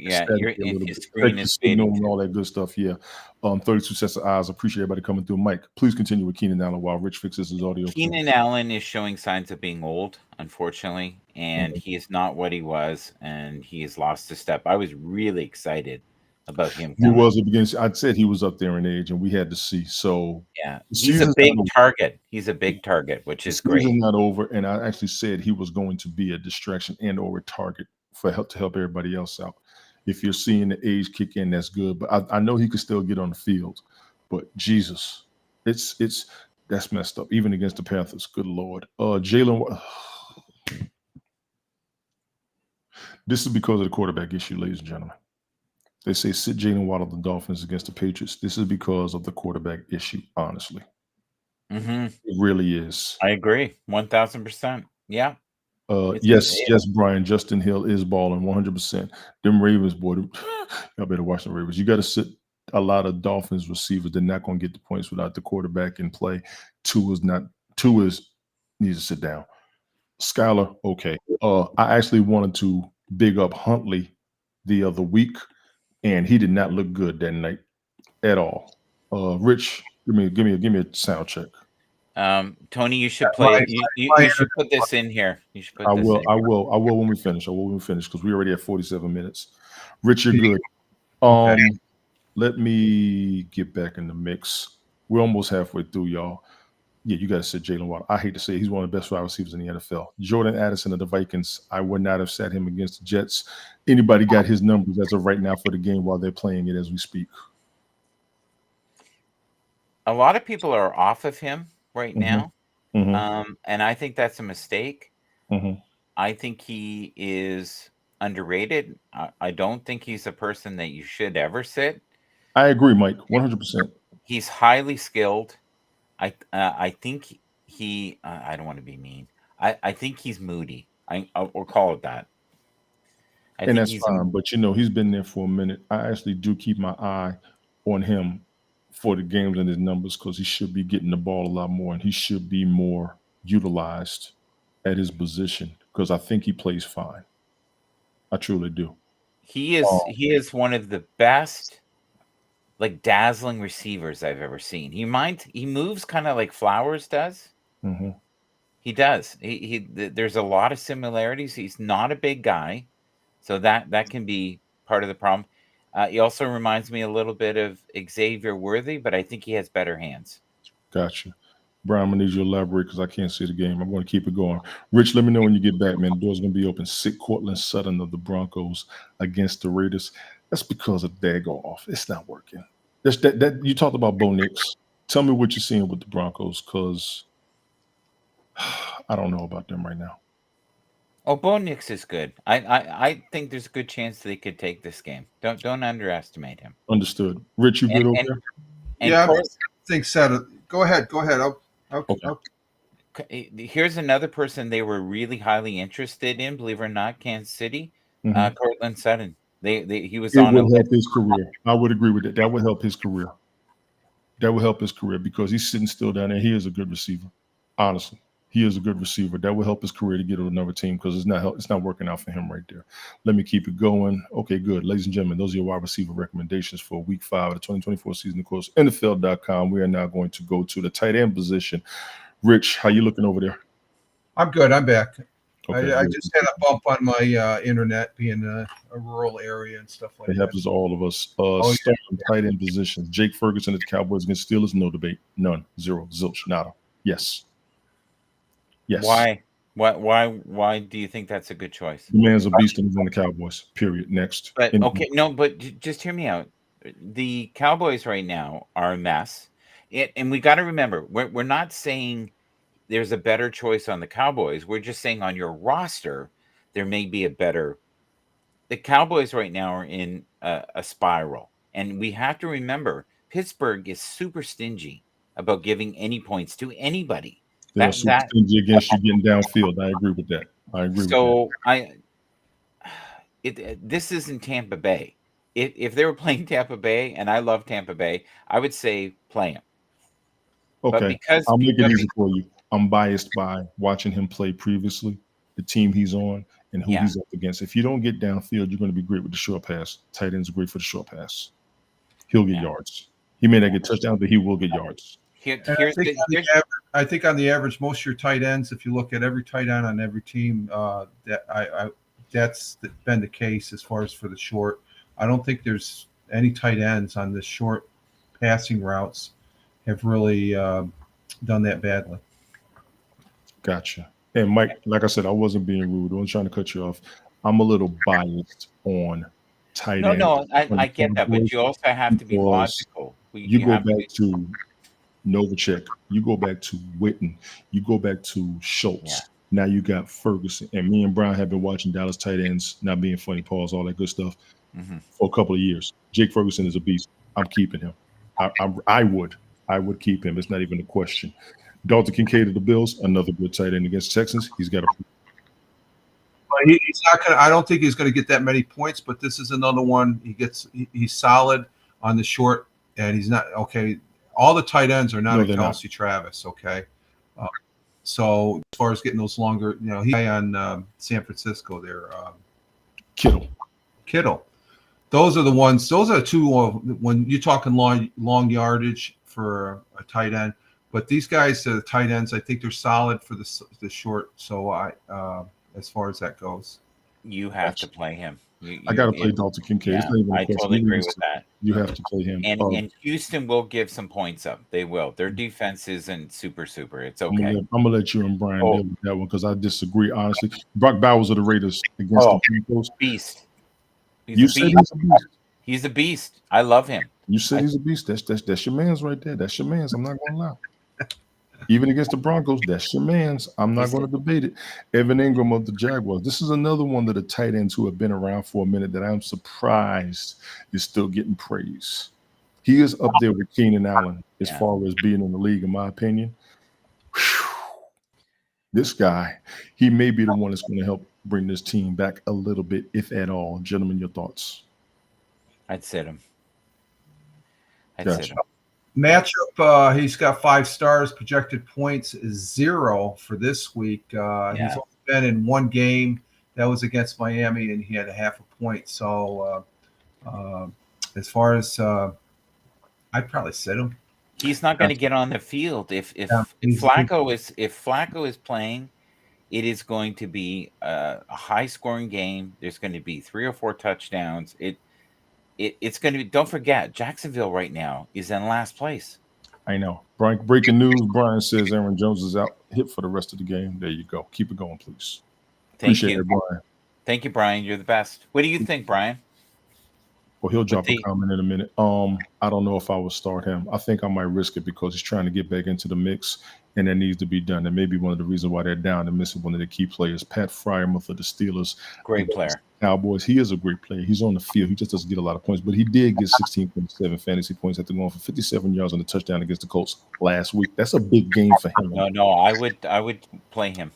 in his screen is fading. And all that good stuff. Yeah. 32 sets of eyes. Appreciate everybody coming through. Mike, please continue with Keenan Allen while Rich fixes his audio. Keenan Allen is showing signs of being old, unfortunately, and he is not what he was, and he has lost a step. I was really excited about him. He was at the beginning. I said he was up there in age, and we had to see. So yeah, he's a big target. He's a big target, which is great. Season's not over, and I actually said he was going to be a distraction and or a target to help everybody else out. If you're seeing the age kick in, that's good. But I know he could still get on the field. But Jesus, that's messed up. Even against the Panthers. Good Lord. Jalen. This is because of the quarterback issue, ladies and gentlemen. They say sit Jalen Waddle the Dolphins against the Patriots. This is because of the quarterback issue, honestly. Mm-hmm. It really is. I agree. 1,000%. Yeah. Yes, Brian. Justin Hill is balling 100%. Them Ravens, boy, y'all better watch the Ravens. You got to sit a lot of Dolphins receivers. They're not going to get the points without the quarterback in play. Tua needs to sit down. Skylar, okay. I actually wanted to big up Huntley the other week, and he did not look good that night at all. Rich, give me a sound check. Tony, you should play. You should put this in here. You should put I this will. in. I will when we finish. Because we already have 47 minutes. Rich, you're good. Let me get back in the mix. We're almost halfway through, y'all. Yeah, you got to sit Jalen Waddle. I hate to say it, he's one of the best wide receivers in the NFL. Jordan Addison of the Vikings, I would not have sat him against the Jets. Anybody got his numbers as of right now for the game while they're playing it as we speak? A lot of people are off of him right now. Mm-hmm. And I think that's a mistake. Mm-hmm. I think he is underrated. I don't think he's a person that you should ever sit. I agree, Mike, 100%. He's highly skilled. I think he. I don't want to be mean. I think he's moody. We'll call it that. And that's fine. But he's been there for a minute. I actually do keep my eye on him for the games and his numbers because he should be getting the ball a lot more and he should be more utilized at his position because I think he plays fine. I truly do. He is one of the best, like, dazzling receivers I've ever seen. He moves kind of like Flowers does. Mm-hmm. He does. There's a lot of similarities. He's not a big guy, so that can be part of the problem. He also reminds me a little bit of Xavier Worthy, but I think he has better hands. Gotcha. Brian, I'm going to need you to elaborate because I can't see the game. I'm going to keep it going. Rich, let me know when you get back, man. The door's going to be open. Sit Cortland Sutton of the Broncos against the Raiders. That's because of daggone off. It's not working. That you talked about Bo Nix. Tell me what you're seeing with the Broncos because I don't know about them right now. Oh, Bo Nix is good. I think there's a good chance they could take this game. Don't underestimate him. Understood. Rich, you good over there? Yeah, I think so. Go ahead. Here's another person they were really highly interested in, believe it or not, Kansas City. Cortland Sutton. He was on. It would help his career. I would agree with that. That would help his career. That would help his career because he's sitting still down there. He is a good receiver. Honestly, He is a good receiver. That will help his career to get to another team because it's not working out for him right there. Let me keep it going. Okay, good. Ladies and gentlemen, those are your wide receiver recommendations for week 5 of the 2024 season. Of course, NFL.com. We are now going to go to the tight end position. Rich, how you looking over there? I'm good. I'm back. Okay, I good. just had a bump on my internet, being a rural area and stuff like It that. happens to all of us. yeah. Starting tight end positions. Jake Ferguson at the Cowboys against Steelers. No debate. None. Zero. Zilch. Nada. Yes. Yes. Why? Why do you think that's a good choice? The man's a beast and he's on the Cowboys. Period. Next. But okay, no, but just hear me out. The Cowboys right now are a mess. And we got to remember, we're not saying there's a better choice on the Cowboys. We're just saying on your roster, there may be a better. The Cowboys right now are in a spiral. And we have to remember, Pittsburgh is super stingy about giving any points to anybody. They're super stingy against you getting downfield. I agree with that. So this isn't Tampa Bay. If they were playing Tampa Bay, and I love Tampa Bay, I would say play him. Okay, I'll make it easy for you. I'm biased by watching him play previously, the team he's on, and who he's up against. If you don't get downfield, you're going to be great with the short pass. Tight ends are great for the short pass. He'll get yards. He may not get touchdowns, but he will get yards. I think on the average, most of your tight ends, if you look at every tight end on every team, that's been the case as far as for the short. I don't think there's any tight ends on the short passing routes have really done that badly. Gotcha. And Mike, like I said, I wasn't being rude. I wasn't trying to cut you off. I'm a little biased on tight end. No, I get that, but you also have to be logical. You go back to Novacek, you go back to Witten, you go back to Schultz. Yeah. Now you got Ferguson. And me and Brian have been watching Dallas tight ends, not being funny, pause, all that good stuff, for a couple of years. Jake Ferguson is a beast. I'm keeping him. I would keep him. It's not even a question. Dalton Kincaid of the Bills, another good tight end against Texans. He's got a. He's not gonna. I don't think he's going to get that many points, but this is another one. He's solid on the short, and he's not okay. All the tight ends are not Kelsey Travis. Okay, so as far as getting those longer, he's on San Francisco there. Kittle. Those are the ones. Those are the two when you're talking long yardage for a tight end. But these guys, the tight ends, I think they're solid for the short. So as far as that goes, you have to play him. I got to play Dalton Kincaid. Yeah, I totally agree with that. You have to play him. And Houston will give some points up. They will. Their defense isn't super. It's okay. I'm gonna let you and Brian deal with that one because I disagree honestly. Brock Bowers of the Raiders against the Broncos. Beast. He's a beast. He's a beast. I love him. You said he's a beast. That's your man's right there. That's your man's. I'm not gonna lie. Even against the Broncos, that's your man's. I'm not going to debate it. Evan Ingram of the Jaguars. This is another one of the tight ends who have been around for a minute that I'm surprised is still getting praise. He is up there with Keenan Allen as far as being in the league, in my opinion. Whew. This guy, he may be the one that's going to help bring this team back a little bit, if at all. Gentlemen, your thoughts? I'd sit him. Matchup, he's got 5 stars. Projected points is 0 for this week. He's only been in one game. That was against Miami, and he had a half a point. So as far as I'd probably sit him. He's not going to get on the field if Flacco is playing. It is going to be a high-scoring game. There's going to be 3 or 4 touchdowns. It's going to be. Don't forget, Jacksonville right now is in last place. I know. Breaking news: Brian says Aaron Jones is out hit for the rest of the game. There you go. Keep it going, please. Appreciate it, Brian. Thank you, Brian. You're the best. What do you think, Brian? Well, he'll drop a comment in a minute. I don't know if I would start him. I think I might risk it because he's trying to get back into the mix, and that needs to be done. That may be one of the reasons why they're down and missing one of the key players. Pat Freiermuth of the Steelers. Great player. Cowboys. He is a great player. He's on the field. He just doesn't get a lot of points, but he did get 16.7 fantasy points after going for 57 yards on the touchdown against the Colts last week. That's a big game for him. No, I would play him.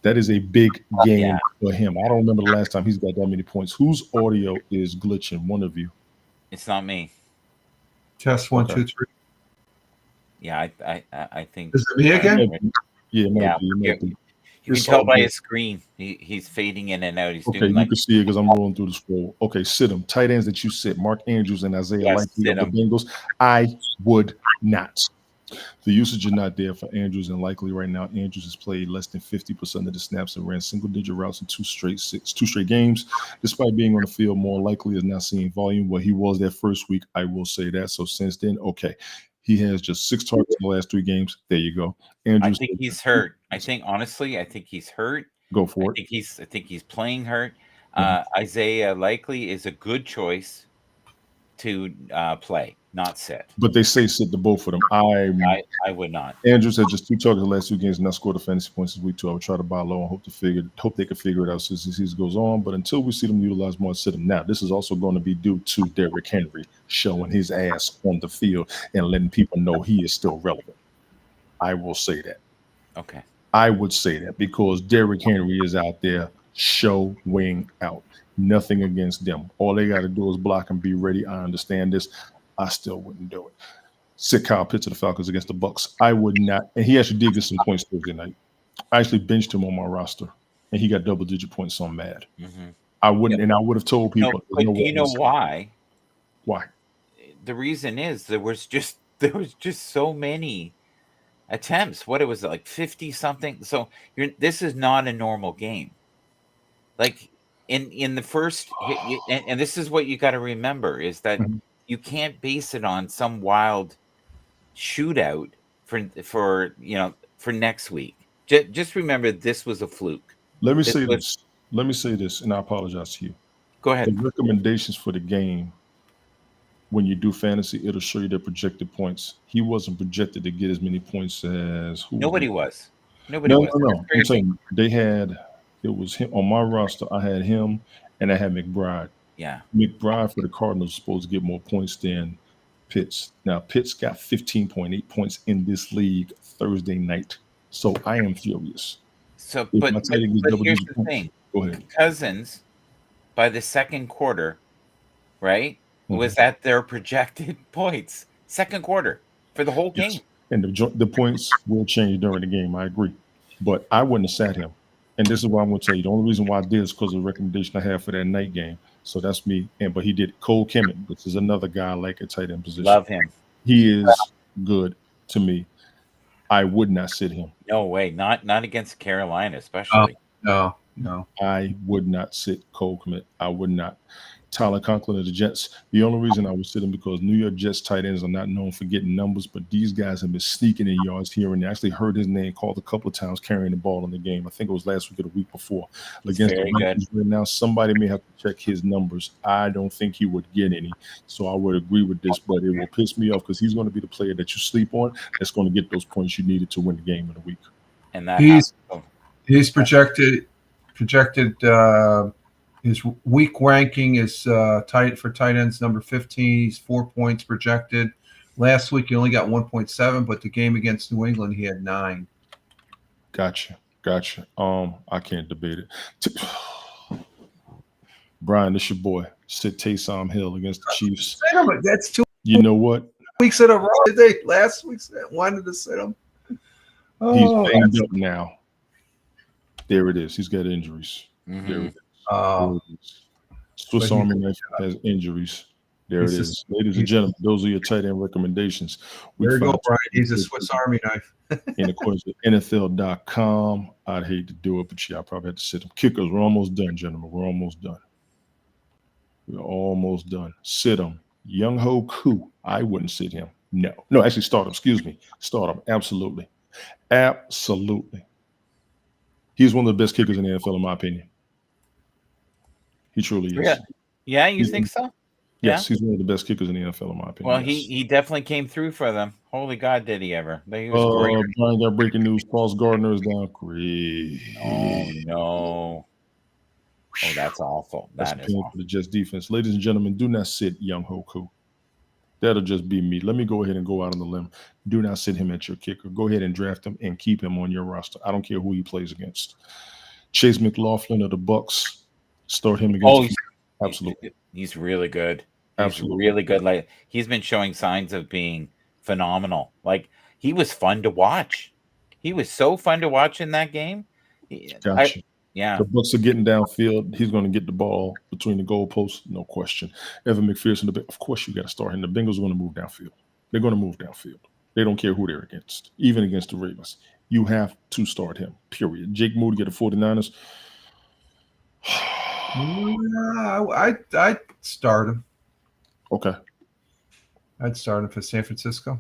That is a big game for him. I don't remember the last time he's got that many points. Whose audio is glitching? One of you. It's not me. Test 1, 2, 3. Yeah, I think. Is it me again? Yeah, it might Yeah, be. It might be. you can It's tell all by good. his screen. He's fading in and out. He's Okay, doing you like can see it because I'm rolling through the scroll. Okay, sit them. Tight ends that you sit, Mark Andrews and Isaiah yes, Likely sit of the him. Bengals. I would not. The usage is not there for Andrews and Likely right now. Andrews has played less than 50% of the snaps and ran single-digit routes in two straight games. Despite being on the field, more Likely is not seeing volume. Well, he was that first week, I will say that. So since then, okay. He has just 6 targets in the last 3 games. There you go. I Andrews, think he's hurt. I think honestly, I think he's hurt. go for it. I think he's playing hurt. Mhm. Isaiah Likely is a good choice to play, not sit. But they say sit the both of them. I would not. Andrews had just 2 targets in the last 2 games and not scored the fantasy points this week too. I would try to buy low and hope they can figure it out as the season goes on. But until we see them utilize more, sit them. Now, this is also going to be due to Derrick Henry showing his ass on the field and letting people know he is still relevant. I will say that. Okay. I would say that because Derrick Henry is out there showing out. Nothing against them. All they got to do is block and be ready. I understand this. I still wouldn't do it. Sit Kyle Pitts of the Falcons against the Bucks. I would not. And he actually did get some points Thursday night. I actually benched him on my roster, and he got double-digit points. So I'm mad. Mm-hmm. I wouldn't, and I would have told people. No, but you know why? Why? The reason is there was just so many attempts. What it was like 50 something. So this is not a normal game. Like in the first, and this is what you got to remember is that Mhm. you can't base it on some wild shootout for next week. Just remember this was a fluke. Let me This say was- this. Let me say this, and I apologize to you. Go The ahead. recommendations for the game, when you do fantasy, it'll show you the projected points. He wasn't projected to get as many points as who? Nobody was. Nobody No, was. no, no. That's I'm crazy. saying they had. It was him on my roster. I had him, and I had McBride. Yeah. McBride for the Cardinals is supposed to get more points than Pitts. Now Pitts got 15.8 points in this league Thursday night. So I am furious. So, If but my tight end gets here's double-digit the points, thing: go ahead. Cousins, by the second quarter, right, Mhm. was at their projected points. Second quarter for the whole game. Yes. And the points will change during the game. I agree. But I wouldn't have sat him. And this is what I'm going to tell you. The only reason why I did is because of the recommendation I had for that night game. So that's me. But he did Cole Kemet, which is another guy I like at tight end position. Love him. He is good to me. I would not sit him. No way. Not against Carolina, especially. No. I would not sit Cole Kmet. I would not. Tyler Conklin of the Jets. The only reason I would sit him because New York Jets tight ends are not known for getting numbers, but these guys have been sneaking in yards here and there. I actually heard his name called a couple of times carrying the ball in the game. I think it was last week or the week before. Against Very the Vikings right now, somebody may have to check his numbers. I don't think he would get any. So I would agree with this, but it will piss me off because he's going to be the player that you sleep on that's going to get those points you needed to win the game in the week. And that He's happens. projected. His week ranking is tight for tight ends number 15. He's 4 points projected. Last week he only got 1.7, but the game against New England he had 9. Gotcha. I can't debate it. Brian, this your boy. Sit Taysom Hill against the Chiefs. That's 2 You know what? weeks in a row. Did they last week wanted to sit him? He's Oh, banged up now. There it is. He's got injuries. Mhm. There it is. oh, There it is. Swiss But he- Army knife has injuries. There it He's is. Ladies and gentlemen, those are your tight end recommendations. there you go, found Brian. He's a Swiss Army knife. in accordance with NFL.com. I'd hate to do it, but yeah, I probably have to sit them. Kickers, we're almost done, gentlemen. We're almost done. Sit him. Young Ho Koo. I wouldn't sit him. No, actually start him. Excuse me. Start him. Absolutely. He's one of the best kickers in the NFL, in my opinion. He truly is. Yeah. Yeah, you He's- think so? Yes, he's one of the best kickers in the NFL, in my opinion. Well, yes. he definitely came through for them. Holy God, did he ever? He was great. Brian got breaking news. Sauce Gardner is down. Great. Oh no. Oh, that's awful. That's That is pain awful. for the Jets defense. Ladies and gentlemen, do not sit Young Hoku. That'll just be me. Let me go ahead and go out on the limb. Do not sit him at your kicker. Go ahead and draft him and keep him on your roster. I don't care who he plays against. Chase McLaughlin of the Bucks. Start him against. Oh, absolutely. He's really good. He's Absolutely. really good. Like he's been showing signs of being phenomenal. Like he was fun to watch. He was so fun to watch in that game. Gotcha. Yeah. The Bucks are getting downfield. He's going to get the ball between the goalposts, no question. Evan McPherson, of course, you got to start him. The Bengals are going to move downfield. They're going to move downfield. They don't care who they're against, even against the Ravens. You have to start him, period. Jake Moody get the 49ers. I'd start him. Okay. I'd start him for San Francisco.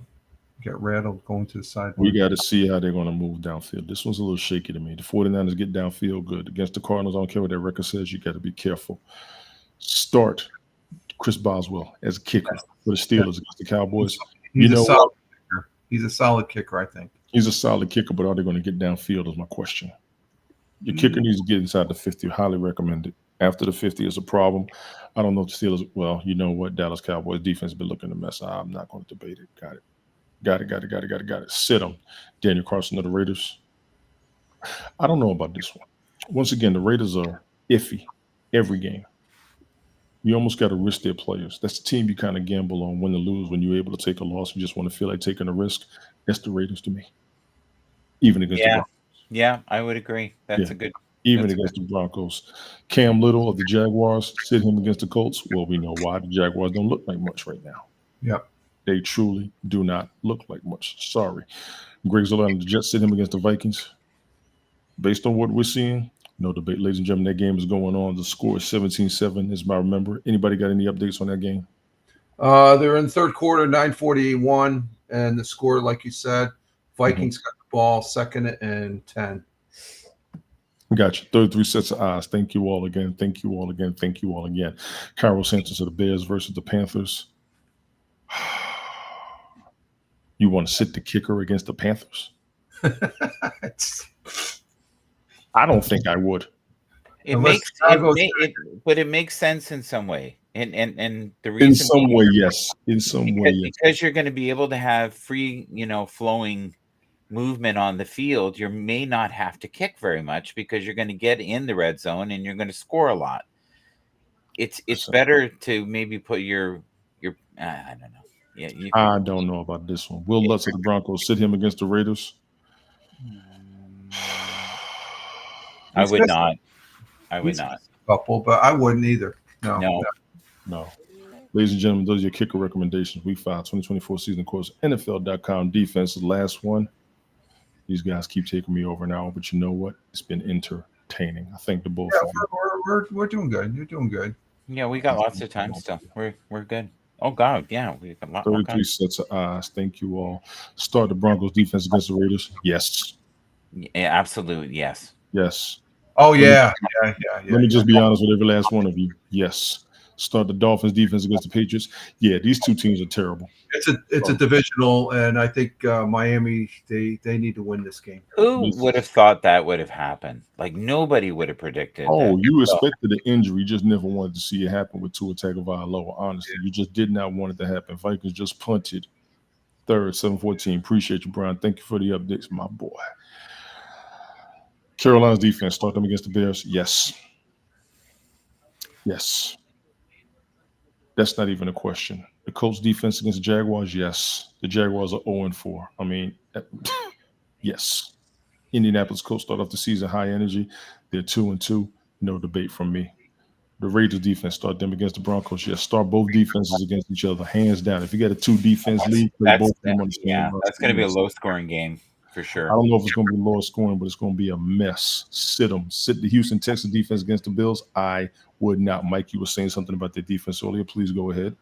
Get rattled going to the side. We got to see how they're going to move downfield. This one's a little shaky to me. The 49ers get downfield good. Against the Cardinals, I don't care what their record says. You got to be careful. Start Chris Boswell as a kicker for the Steelers against the Cowboys. He's a solid kicker. He's a solid kicker, I think. He's a solid kicker, but are they going to get downfield is my question. Your kicker needs to get inside the 50. Highly recommend it. After the 50 is a problem. I don't know if the Steelers, well, you know what? Dallas Cowboys defense has been looking a mess. I'm not going to debate it. Got it. Sit them. Daniel Carson of the Raiders. I don't know about this one. Once again, the Raiders are iffy every game. You almost got to risk their players. That's the team you kind of gamble on win or lose when you're able to take a loss. You just want to feel like taking a risk. That's the Raiders to me. Even against the Broncos. Yeah, I would agree. That's a good. Even against the Broncos. Cam Little of the Jaguars, sit him against the Colts. Well, we know why. The Jaguars don't look like much right now. Yep. They truly do not look like much. Sorry. Greg Zola and the Jets sit him against the Vikings. Based on what we're seeing, no debate. Ladies and gentlemen, that game is going on. The score is 17-7, as I remember. Anybody got any updates on that game? They're in the third quarter, 9:48-1, and the score, like you said, Vikings got the ball, 2nd and 10. Gotcha. 33 sets of eyes. Thank you all again. Thank you all again. Thank you all again. Cairo Sanchez of the Bears versus the Panthers. You want to sit the kicker against the Panthers? I don't think I would. It makes sense in some way, and the reason in some way, yes, because you're going to be able to have free, flowing movement on the field. You may not have to kick very much because you're going to get in the red zone and you're going to score a lot. It's better to maybe put your I don't know. Yeah, I don't know about this one. Will Lutz of the Broncos sit him against the Raiders? I would not. Couple, but I wouldn't either. No. Ladies and gentlemen, those are your kicker recommendations. Week 5, 2024 season course, NFL.com defense, the last one. These guys keep taking me over an hour, but you know what? It's been entertaining. I thank the both of you. We're doing good. You're doing good. Yeah, we got lots of time still. We're good. Oh God, yeah, we got a lot. 33 sets of eyes. Thank you all. Start the Broncos defense against the Raiders. Yes. Yeah, absolutely. Yes. Yes. Oh yeah. Let me just be honest with every last one of you. Yes. Start the Dolphins defense against the Patriots. Yeah, these two teams are terrible. It's a divisional, and I think Miami they need to win this game. Who would have thought that would have happened? Like nobody would have predicted. Oh, you expected the injury, you just never wanted to see it happen with Tua Tagovailoa. Honestly, you just did not want it to happen. Vikings just punted. 3rd, 7-14. Appreciate you, Brian. Thank you for the updates, my boy. Carolina's defense, start them against the Bears. Yes. That's not even a question. The Colts defense against the Jaguars, yes. The Jaguars are 0-4. I mean, yes. Indianapolis Colts start off the season high energy. They're 2-2. No debate from me. The Raiders defense, start them against the Broncos. Yes, start both defenses against each other, hands down. If you got a 2-defense lead, play both of them on the same. Yeah, that's going to be a low-scoring game for sure. I don't know if it's going to be lower scoring, but it's going to be a mess. Sit them. Sit the Houston Texans defense against the Bills. I would not. Mike, you were saying something about their defense earlier. Please go ahead.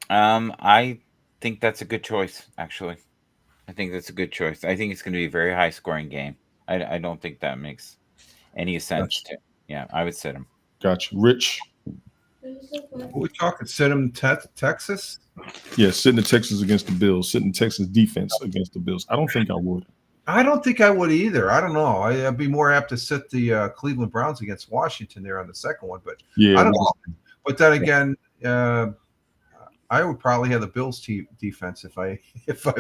I think that's a good choice, actually. I think that's a good choice. I think it's going to be a very high-scoring game. I don't think that makes any sense. Gotcha. Yeah, I would sit him. Gotcha. Rich? We're talking sit them Texas? Yeah, sitting the Texans against the Bills. Sitting Texas defense against the Bills. I don't think I would. I don't think I would either. I don't know. I'd be more apt to sit the Cleveland Browns against Washington there on the second one. But yeah, I don't know. But then again, I would probably have the Bills defense if I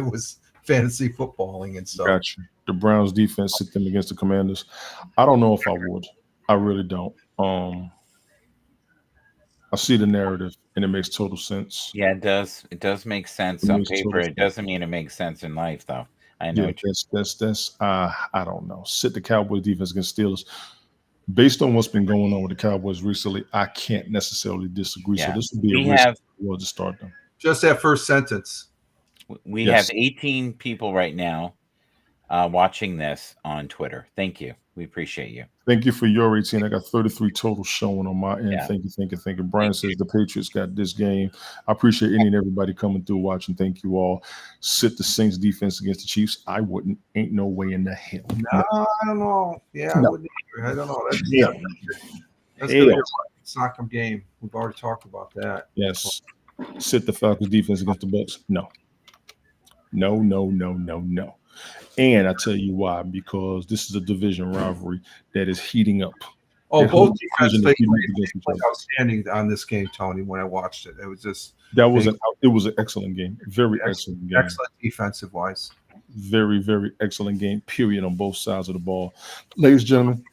was fantasy footballing and stuff. Gotcha. The Browns defense, sit them against the Commanders. I don't know if I would. I really don't. I see the narrative, and it makes total sense. Yeah, it does. It does make sense on paper. It doesn't mean it makes sense in life, though. I know. Yeah, that's I don't know. Sit the Cowboys defense against Steelers. Based on what's been going on with the Cowboys recently, I can't necessarily disagree. So Yeah. this would be We a risk have to start them. Just that first sentence. we Yes. have 18 people right now watching this on Twitter. Thank you. We appreciate you. Thank you for your 18. I got 33 total showing on my end. Yeah. Thank you. Brian says the Patriots got this game. I appreciate any and everybody coming through watching. Thank you all. Sit the Saints defense against the Chiefs. I wouldn't. Ain't no way in the hell. No, I don't know. Yeah, I No. wouldn't either. I don't know. That's Yeah. gonna Yeah. be a Sock'em game. We've already talked about that. Yes. Sit the Falcons defense against the Bucks. No. No. And I tell you why, because this is a division rivalry that is heating up. Oh, That both whole defense division played is heating up against each other. outstanding on this game, Tony. When I watched it, it was just It was an excellent game. Very excellent game. excellent defensive wise. Very, very excellent game, period, on both sides of the ball. Ladies and gentlemen,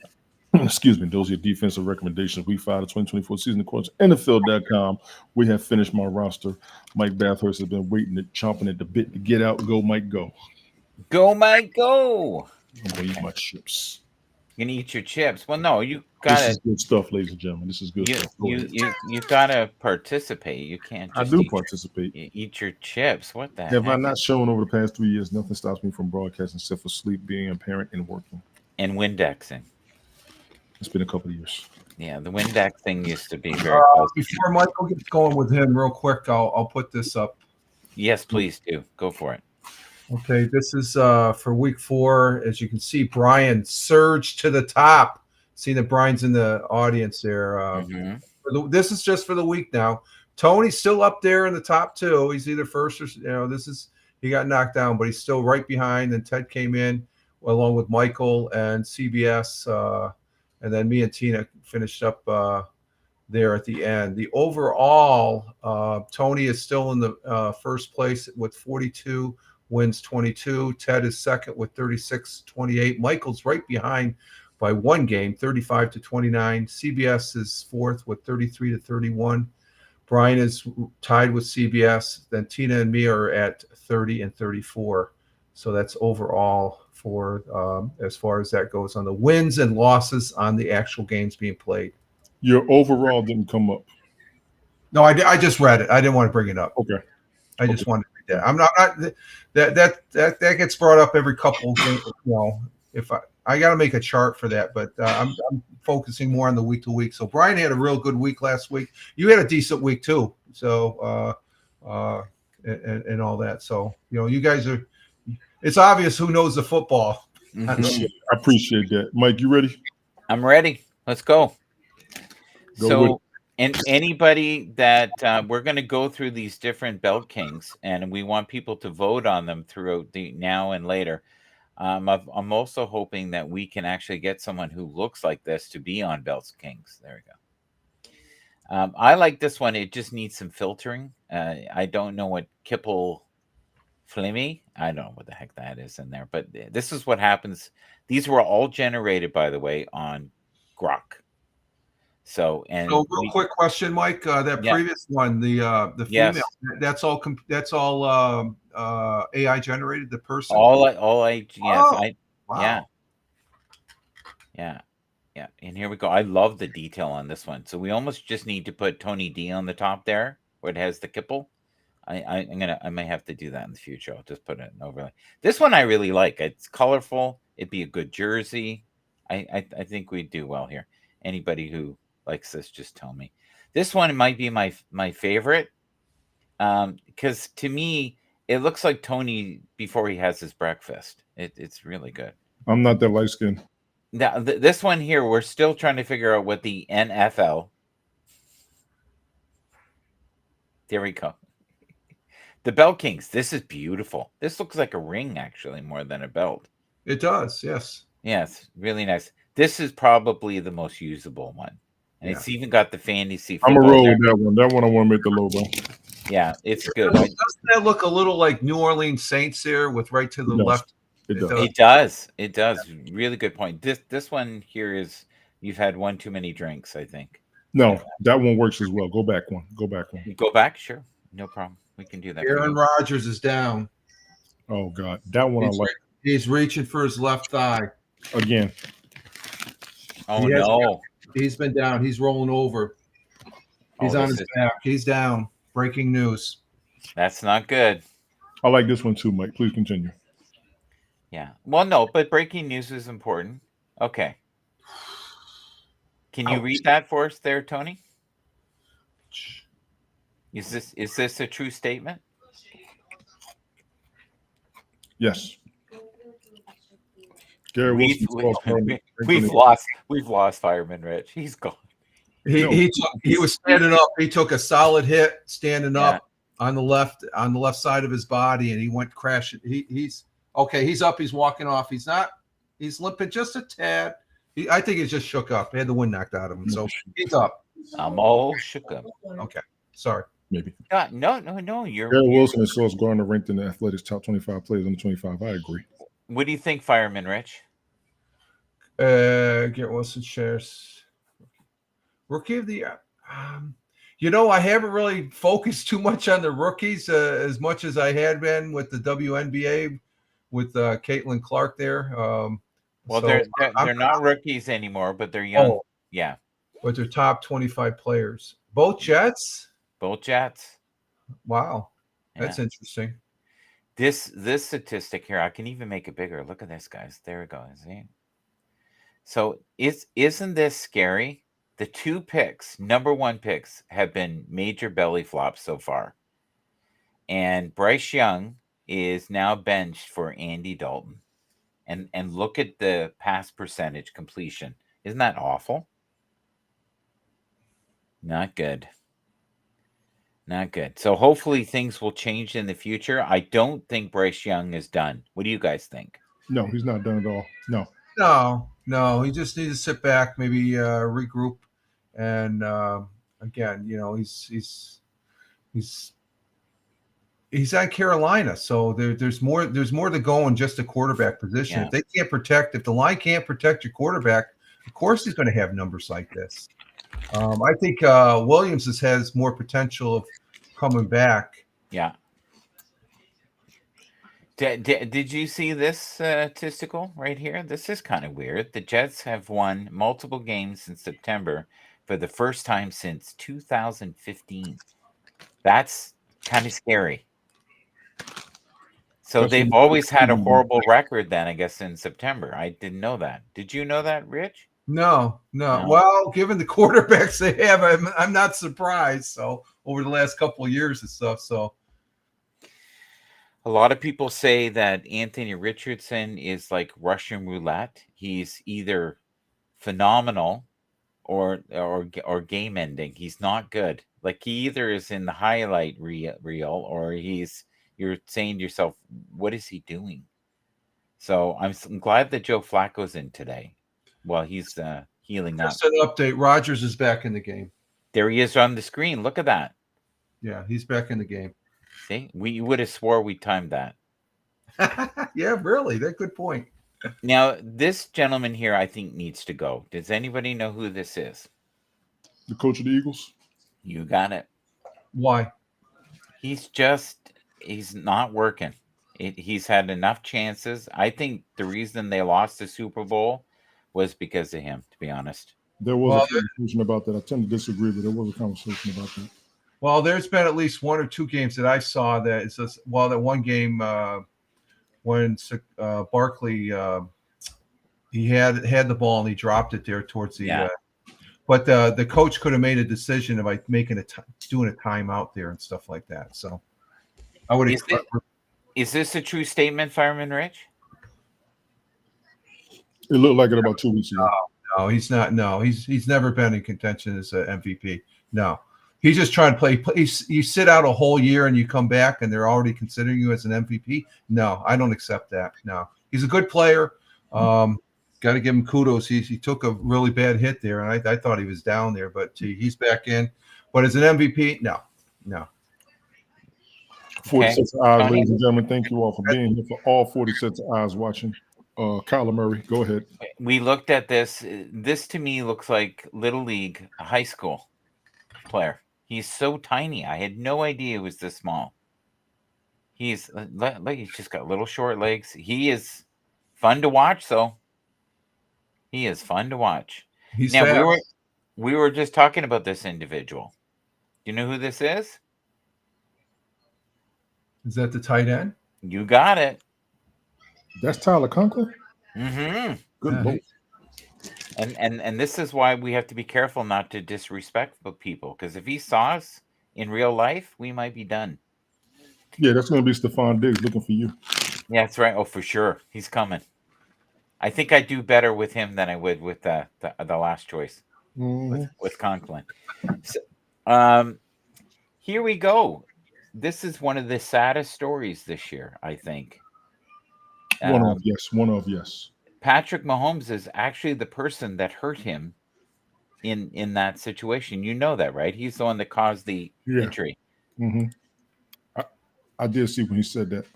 excuse me, those are your defensive recommendations. Week 5 of 2024 season, of course, NFL.com. We have finished my roster. Mike Bathurst has been waiting, chomping at the bit to get out. Go, Mike, go. Go, Mike, go. I'm going to eat my chips. You're going to eat your chips. Well, no, you This got is good stuff, ladies and gentlemen. This is good you, stuff. Go ahead. you got to participate. You can't I just do eat, participate. eat your chips. What the Have I heck? not shown over the past 3 years? Nothing stops me from broadcasting except for sleep, being a parent, and working. And Windexing. It's been a couple of years. Yeah, the Windex thing used to be very Before Michael gets going with him, real quick, I'll put this up. Yes, please do. Go for it. Okay, this is for week 4. As you can see, Brian surged to the top. See that Brian's in the audience there. Mhm. This is just for the week now. Tony's still up there in the top 2. He's either first or he got knocked down, but he's still right behind. And Ted came in along with Michael and CBS, and then me and Tina finished up there at the end. The overall, Tony is still in the first place with 42 wins, 22. Ted is second with 36-28. Michael's right behind by 1 game, 35-29. CBS is fourth with 33-31. Brian is tied with CBS. Then Tina and me are at 30 and 34. So that's overall for as far as that goes on the wins and losses on the actual games being played. Your overall didn't come up. No, I just read it. I didn't want to bring it up. Okay. I just wanted to read that. I'm not that gets brought up every couple of games, if I got to make a chart for that, but I'm focusing more on the week to week. So Brian had a real good week last week. You had a decent week too. So and all that. So you guys are. It's obvious who knows the football. Mhm. I appreciate that. Mike, you ready? I'm ready. Let's go. Go with So, and anybody that we're going to go through these different belt kings, and we want people to vote on them throughout the now and later. I'm also hoping that we can actually get someone who looks like this to be on Belts Kings. There we go. I like this one. It just needs some filtering. I don't know what Kipple Flimmy. I don't know what the heck that is in there, but this is what happens. These were all generated, by the way, on Grok. So real quick question, Mike. That previous one, the female, Yes. that's all AI generated. The person. Yeah. And here we go. I love the detail on this one. So we almost just need to put Tony D on the top there, where it has the Kipple. I may have to do that in the future. I'll just put it in overlay. This one I really like. It's colorful. It'd be a good jersey. I think we'd do well here. Anybody who likes this, just tell me. This one might be my favorite. Because to me, it looks like Tony before he has his breakfast. It's really good. I'm not that light skinned. Now, this one here, we're still trying to figure out what the NFL. There we go. The Belt Kings. This is beautiful. This looks like a ring, actually, more than a belt. It does, yes. Yes, really nice. This is probably the most usable one. And it's even got the fantasy I'm football a roll there. with that one. That one I want to make the logo. Yeah, it's good. Doesn't that look a little like New Orleans Saints there with right to the It does. left? It does. It does. It does. Really good point. This one here is you've had one too many drinks, I think. No, that one works as well. Go back one. Go back one. You go back? Sure. No problem. We can do that. for Aaron you. Rodgers is down. Oh God, that one I He's, like. he's reaching for his left thigh. Again, Oh He has- no. He's been down. He's rolling over. He's Oh, on this his is back. He's down. Breaking news. that's not good. I like this one too, Mike. Please continue. Yeah. Well, no, but breaking news is important. Okay. Can you Ouch. read that for us there, Tony? Is this a true statement? Yes. Gary We've, Wilson. we've lost Fireman Rich. He's gone. No. He was standing up. He took a solid hit standing Yeah. up on the left side of his body, and he went crashing. He's okay. He's up. He's walking off. He's not. He's limping just a tad. I think he's just shook up. He had the wind knocked out of him, so he's up. I'm all shook up. Okay, sorry. Maybe. No. Gary Wilson is Sauce Gardner ranked in the Athletics top 25 players under 25. I agree. What do you think, Fireman Rich? Garrett Wilson shares rookie of the year. I haven't really focused too much on the rookies as much as I had been with the WNBA with Caitlin Clark there. Well, so they're not rookies anymore, but they're young. Oh. Yeah, but they're top 25 players. Both Jets. both Jets. Wow, that's Yeah. interesting. This statistic here, I can even make it bigger. Look at this, guys. There we go. See? So isn't this scary? The two picks, number one picks, have been major belly flops so far. And Bryce Young is now benched for Andy Dalton. And look at the pass percentage completion. Isn't that awful? Not good. Not good. So hopefully things will change in the future. I don't think Bryce Young is done. What do you guys think? No, he's not done at all. No. No, he just needs to sit back, maybe regroup, and again, he's at Carolina, so there's more to go in just a quarterback position. Yeah. If the line can't protect your quarterback, of course he's going to have numbers like this. I think Williams has more potential of coming back. Yeah. Did you see this statistical right here? This is kind of weird. The Jets have won multiple games in September for the first time since 2015. That's kind of scary. So they've always had a horrible record then, I guess, in September. I didn't know that. Did you know that, Rich? No. Well, given the quarterbacks they have, I'm not surprised. So over the last couple of years and stuff. So a lot of people say that Anthony Richardson is like Russian roulette. He's either phenomenal or game ending. He's not good. Like he either is in the highlight reel or you're saying to yourself, what is he doing? So I'm glad that Joe Flacco's in today. Well, he's healing up. just an update. Rodgers is back in the game. There he is on the screen. Look at that. Yeah, he's back in the game. See, we would have swore we timed that. Yeah, really. That's a good point. Now, this gentleman here, I think, needs to go. Does anybody know who this is? The coach of the Eagles? You got it. Why? He's not working. He's had enough chances. I think the reason they lost the Super Bowl was because of him, to be honest. There was a conversation about that. I tend to disagree, but there was a conversation about that. Well, there's been at least one or two games that I saw that it's just, that one game when Barkley he had the ball and he dropped it there towards the but the coach could have made a decision about making doing a timeout there and stuff like that. So I would. Is this a true statement, Fireman Rich? It looked like it about 2 weeks ago. No, he's not. No, he's never been in contention as an MVP. No. He's just trying to play. You sit out a whole year and you come back and they're already considering you as an MVP. No, I don't accept that. No, he's a good player. Got to give him kudos. He took a really bad hit there, and I thought he was down there, but he's back in. But as an MVP, no. 46 eyes, ladies and gentlemen. Thank you all for being here. For all 46 eyes watching, Kyler Murray, go ahead. We looked at this. This to me looks like Little League, a high school player. He's so tiny. I had no idea he was this small. He's like he's just got little short legs. He is fun to watch, though. He is fun to watch. He's Now fast. we were just talking about this individual. Do you know who this is? Is that the tight end? You got it. That's Tyler Conklin. Mm-hmm. Good Yeah, Lord. And this is why we have to be careful not to disrespect people, because if he saw us in real life, we might be done. Yeah, that's going to be Stephon Diggs looking for you. Yeah, that's right. Oh, for sure, he's coming. I think I do better with him than I would with the last choice with Conklin. So, here we go. This is one of the saddest stories this year, I think. One of yes. Patrick Mahomes is actually the person that hurt him in that situation. You know that, right? He's the one that caused the injury. Mm-hmm. I did see when he said that.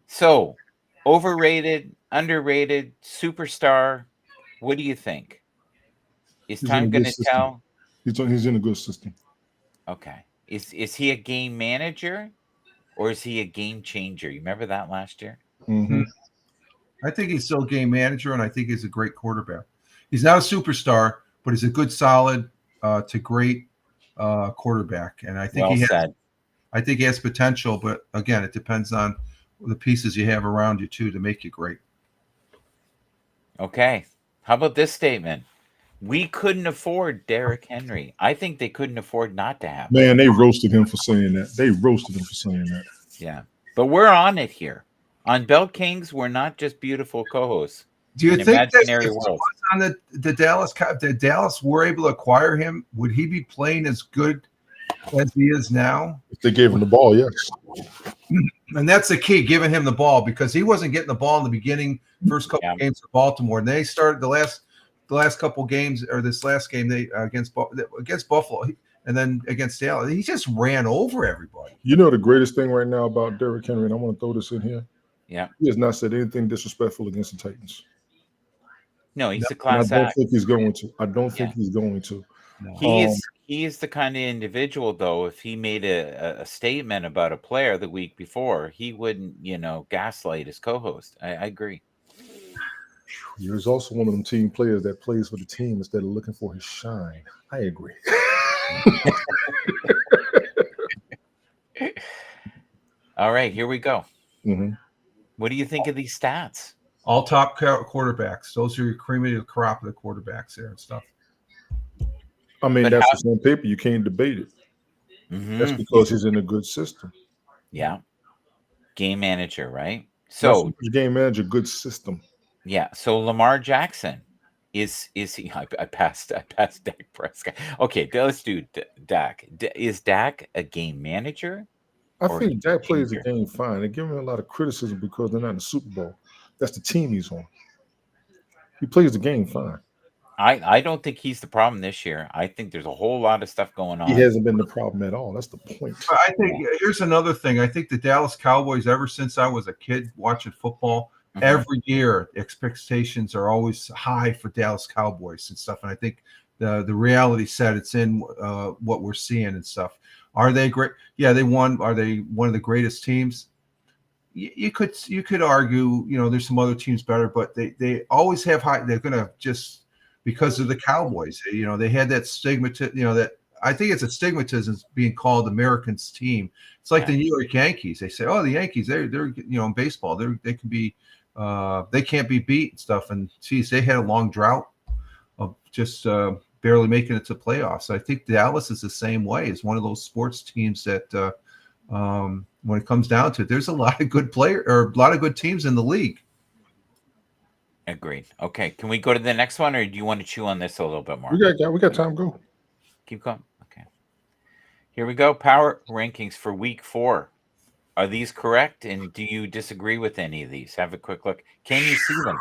So, overrated, underrated, superstar. What do you think? Is time going to tell? He's in a good system. Okay. Is he a game manager or is he a game changer? You remember that last year? Mm-hmm. I think he's still a game manager, and I think he's a great quarterback. He's not a superstar, but he's a good, solid to great quarterback. And I think I think he has potential, but again, it depends on the pieces you have around you too to make you great. Okay. How about this statement? We couldn't afford Derrick Henry. I think they couldn't afford not to have him. Man, they roasted him for saying that. Yeah. But we're on it here. On Bell Kings, we're not just beautiful co-hosts. Do you think that if Imaginary he world. was on the Dallas were able to acquire him, would he be playing as good as he is now? If they gave him the ball, yes. And that's the key, giving him the ball, because he wasn't getting the ball in the beginning, first couple games of Baltimore. And they started the last couple games, or this last game they against Buffalo, and then against Dallas, he just ran over everybody. You know the greatest thing right now about Derrick Henry, and I want to throw this in here. Yeah. He has not said anything disrespectful against the Titans. No, he's a class act. I don't think he's going to. No. He is the kind of individual, though, if he made a statement about a player the week before, he wouldn't, gaslight his co-host. I agree. He's also one of them team players that plays for the team instead of looking for his shine. I agree. All right, here we go. Mm-hmm. What do you think of these stats? All top quarterbacks. Those are your cream of the crop of the quarterbacks there and stuff. I mean, that's just on paper. You can't debate it. Mm-hmm. That's because he's in a good system. Yeah. Game manager, right? So game manager, good system. Yeah. So Lamar Jackson is he? I passed Dak Prescott. Okay, let's do Dak. Is Dak a game manager? I think Dak plays the game fine. They give him a lot of criticism because they're not in the Super Bowl. That's the team he's on. He plays the game fine. I don't think he's the problem this year. I think there's a whole lot of stuff going on. He hasn't been the problem at all. That's the point. I think here's another thing. I think the Dallas Cowboys, ever since I was a kid watching football, every year expectations are always high for Dallas Cowboys and stuff. And I think the reality set it's in what we're seeing and stuff. Are they great? Yeah, they won. Are they one of the greatest teams? You could argue, there's some other teams better, but they always have high. They're gonna just because of the Cowboys. They had that stigma that I think it's a stigmatism being called Americans team. It's like the New York Yankees. They say, oh, the Yankees, they're in baseball, they can be they can't be beat and stuff. And geez, they had a long drought of just barely making it to playoffs. I think Dallas is the same way. It's one of those sports teams that when it comes down to it, there's a lot of good a lot of good teams in the league. Agreed. Okay, can we go to the next one, or do you want to chew on this a little bit more? We got time to go. Keep going. Okay. Here we go. Power rankings for week 4. Are these correct? And do you disagree with any of these? Have a quick look. Can you see them?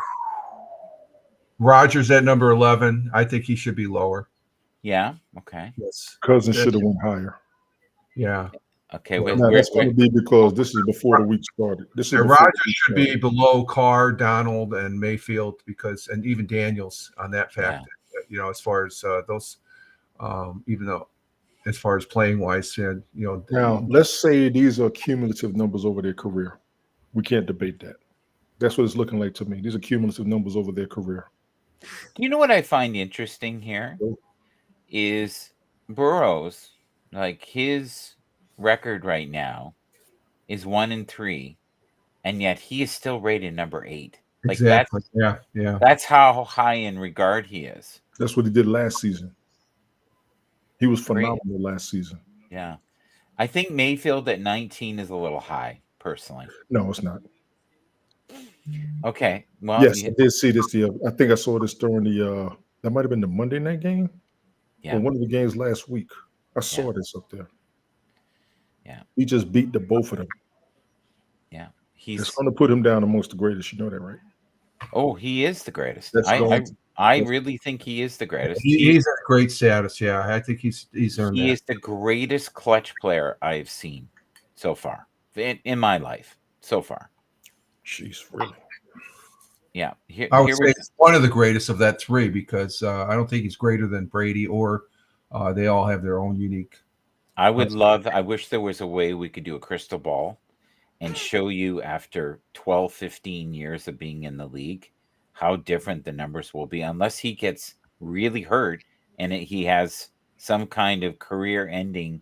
Rodgers at number 11. I think he should be lower. Yeah. Okay. Yes. Cousins should have went higher. Yeah. Okay. That's going to be because this is before the week started. Rodgers should be below Carr, Donald, and Mayfield and even Daniels on that fact. Yeah. As far as those, even though as far as playing wise. And Now, let's say these are cumulative numbers over their career. We can't debate that. That's what it's looking like to me. These are cumulative numbers over their career. Do you know what I find interesting here? Is Burrows, like his record right now is 1-3, and yet he is still rated number 8. Like exactly. Yeah. that's how high in regard he is. That's what he did last season. He was Great. phenomenal last season. Yeah. I think Mayfield at 19 is a little high, personally. No, it's not. Okay. Well, Yes, I did see this. I think I saw this during that might have been the Monday night game. Yeah. Or one of the games last week. I saw this up there. Yeah. He just beat the both of them. Yeah. It's going to put him down amongst the greatest. You know that, right? Oh, he is the greatest. I really think he is the greatest. He's at great status. Yeah, I think he's earned He that. is the greatest clutch player I've seen so far in my life so far. Jeez, really? Yeah. I would say it's one of the greatest of that three because I don't think he's greater than Brady or they all have their own unique. I wish there was a way we could do a crystal ball and show you after 12, 15 years of being in the league how different the numbers will be unless he gets really hurt and he has some kind of career ending.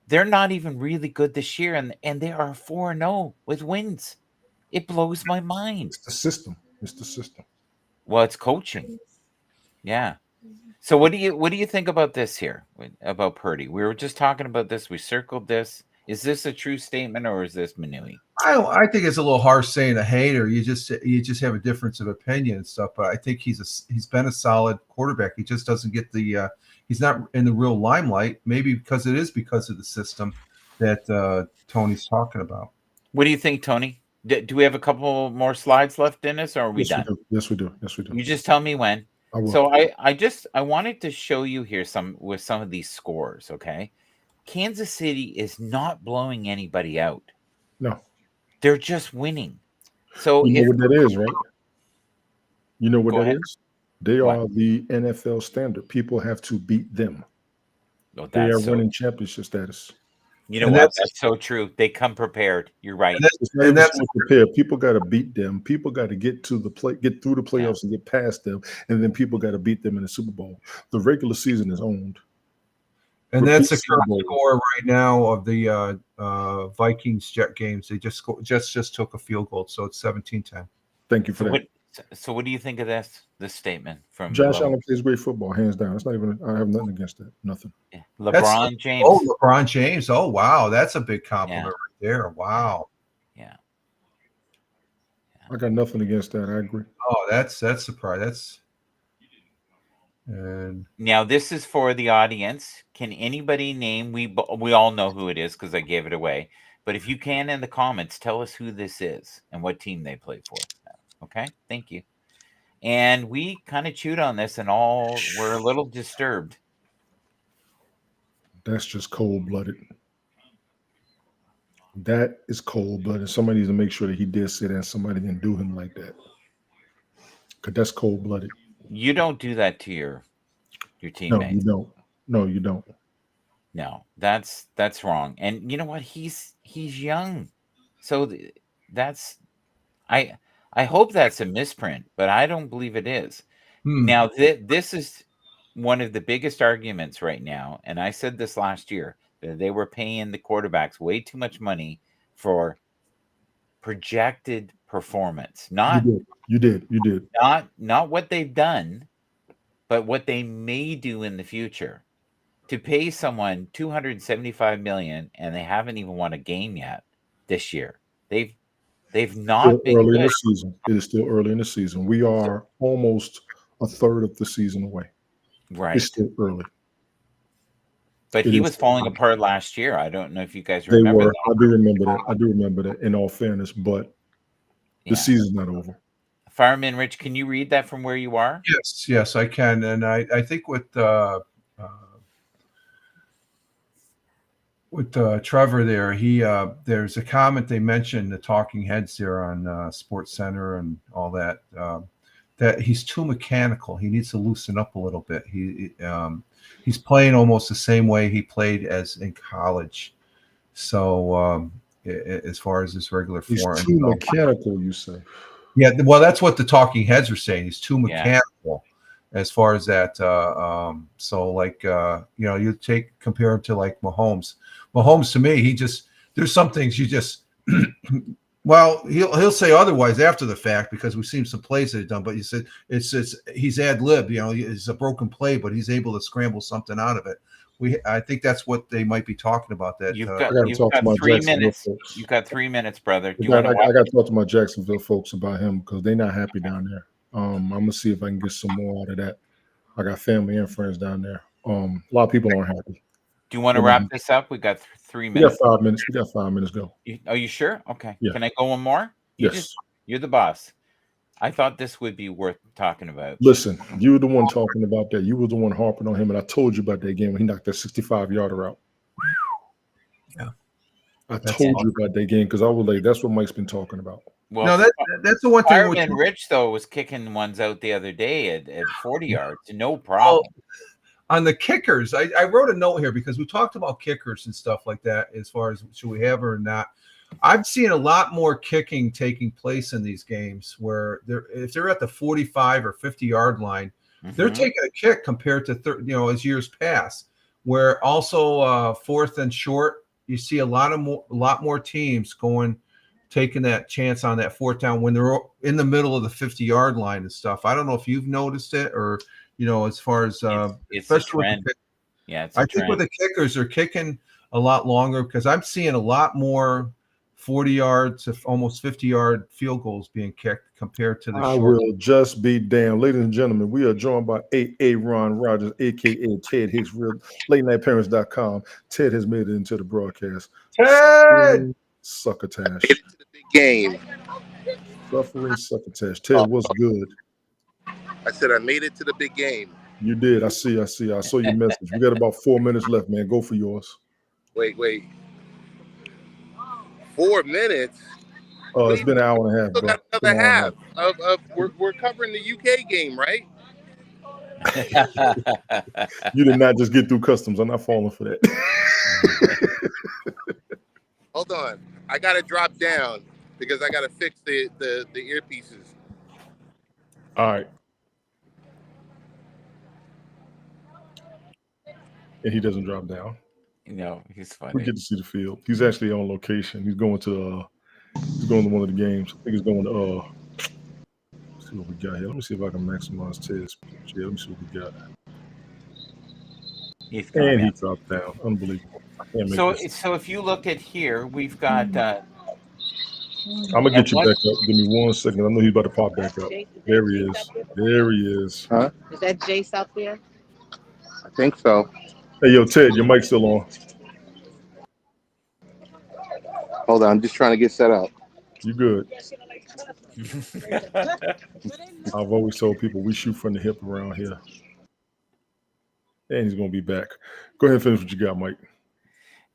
They're not even really good this year and they are 4-0 with wins. It blows my mind. It's the system. Well, it's coaching. Yeah. So what do you think about this here about Purdy? We were just talking about this. We circled this. Is this a true statement or is this Manui? I think it's a little harsh saying a hater. You just have a difference of opinion and stuff. But I think he's been a solid quarterback. He just doesn't get the he's not in the real limelight. Maybe because of the system that Tony's talking about. What do you think, Tony? Do we have a couple more slides left in us, or are we done? Yes, we do. You just tell me when. So I wanted to show you here some of these scores. Okay, Kansas City is not blowing anybody out. No, they're just winning. So you know what that is, right? You know what that is? They What? are the NFL standard. People have to beat them. Oh, They are winning championship status. You know what? That's so true. They come prepared. You're right. And that's prepared. People got to beat them. People got to get through the playoffs and get past them, and then people got to beat them in the Super Bowl. The regular season is owned. And that's the current score right now of the Vikings Jet games. They just took a field goal, so it's 17-10. Thank you for that. So what do you think of this statement from Josh Allen plays great football, hands down. It's not even. I have nothing against that. Nothing. Yeah. LeBron James. Oh, LeBron James. Oh, wow, that's a big compliment right there. Wow. Yeah. I got nothing against that. I agree. Oh, that's surprise. And now this is for the audience. Can anybody name? We all know who it is because I gave it away. But if you can in the comments, tell us who this is and what team they play for. Okay, thank you. And we kind of chewed on this and all were a little disturbed. That's just cold-blooded. That is cold-blooded. Somebody needs to make sure that he did say that and somebody didn't do him like that. Because that's cold-blooded. You don't do that to your teammates. No, you don't. No, that's wrong. And you know what? He's young. So that's I hope that's a misprint, but I don't believe it is. Now, this is one of the biggest arguments right now, and I said this last year, that they were paying the quarterbacks way too much money for projected performance. You did. Not what they've done, but what they may do in the future. To pay someone $275 million and they haven't even won a game yet this year. They've not been early good. in the season. It is still early in the season. We are almost a third of the season away. Right. It's still early. But he was falling apart last year. I don't know if you guys remember that. I do remember that in all fairness, but the season's not over. Fireman Rich, can you read that from where you are? Yes, I can. And I think with Trevor there, there's a comment they mentioned, the talking heads there on Sports Center and all that. that he's too mechanical. He needs to loosen up a little bit. He's playing almost the same way he played as in college. So as far as his regular He's form, too mechanical, you say. yeah. Well, that's what the talking heads are saying. He's too Yeah. mechanical as far as that. So like you compare him to like Mahomes. Mahomes to me, there's some things you just. Well, he'll say otherwise after the fact because we've seen some plays that he's done. But you said he's ad lib. It's a broken play, but he's able to scramble something out of it. I think that's what they might be talking about. That You've I got, gotta you've talk to got my 3 Jacksonville minutes. folks. You've got 3 minutes, brother. Do I you want to? got to talk to my Jacksonville folks about him because they're not happy down there. I'm gonna see if I can get some more out of that. I got family and friends down there. A lot of people aren't happy. Do you want to wrap this up? We got 3 We got minutes. 5 minutes. We got 5 minutes. Go. Are you sure? Okay. Yeah. Can I go one more? Yes. You're the boss. I thought this would be worth talking about. Listen, you were the one talking about that. You were the one harping on him, and I told you about that game when he knocked that 65-yarder out. Yeah. Told you about that game because I was like, that's what Mike's been talking about. Well, no, that's the one thing. Fireman Rich though was kicking ones out the other day at 40 yards, no problem. On the kickers, I wrote a note here because we talked about kickers and stuff like that as far as should we have her or not. I've seen a lot more kicking taking place in these games where if they're at the 45 or 50-yard line, they're taking a kick compared to as years past. Where also fourth and short, you see a lot more teams taking that chance on that fourth down when they're in the middle of the 50-yard line and stuff. I don't know if you've noticed it or as far as it's especially a trend. I think with the kickers, they're kicking a lot longer because I'm seeing a lot more 40-yard to almost 50-yard field goals being kicked compared to the I short. will just be damned. Ladies and gentlemen, we are joined by A.A. Ron Rodgers, a.k.a. Ted Hicks, LateNightParents.com. Ted has made it into the broadcast. Ted! Succotash. Into the big game. Suffering succotash. Ted, what's good? I said I made it to the big game. You did. I see. I saw your message. We got about 4 minutes left, man. Go for yours. Wait. 4 minutes? It's been an hour and a half, Still bro. got another half of we're covering the UK game, right? You did not just get through customs. I'm not falling for that. Hold on. I gotta drop down because I gotta fix the earpieces. All right. And he doesn't drop down. No, he's funny. We get to see the field. He's actually on location. He's going to one of the games. I think he's going to let's see what we got here. Let me see if I can maximize Ted's picture. Let me see what we got. And he dropped down. Unbelievable. So if you look at here, we've got I'm gonna get you back up. Give me 1 second. I know he's about to pop back up. There he is. There he is. Huh? Is that Jace out there? I think so. Hey, yo, Ted, your mic's still on. Hold on, I'm just trying to get set up. You good. I've always told people we shoot from the hip around here. And he's going to be back. Go ahead and finish what you got, Mike.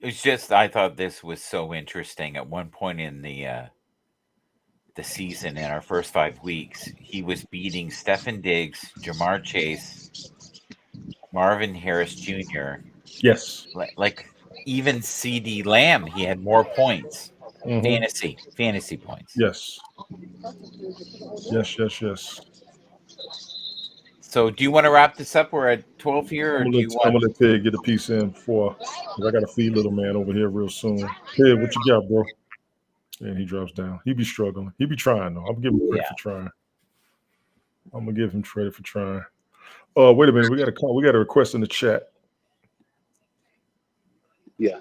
It's just I thought this was so interesting. At one point in the season, in our first 5 weeks, he was beating Stefan Diggs, Jamar Chase, Marvin Harris Jr. Yes. Like even CD Lamb, he had more points. Mm-hmm. Fantasy points. Yes. Yes. So do you want to wrap this up? We're at 12 here, or I'm do you want? gonna let Ted get a piece in because I got to feed little man over here real soon. Ted, what you got, bro? And he drops down. He be struggling. He be trying though. I'm giving him credit for trying. I'm gonna give him credit for trying. Wait a minute. We got a request in the chat. Yeah.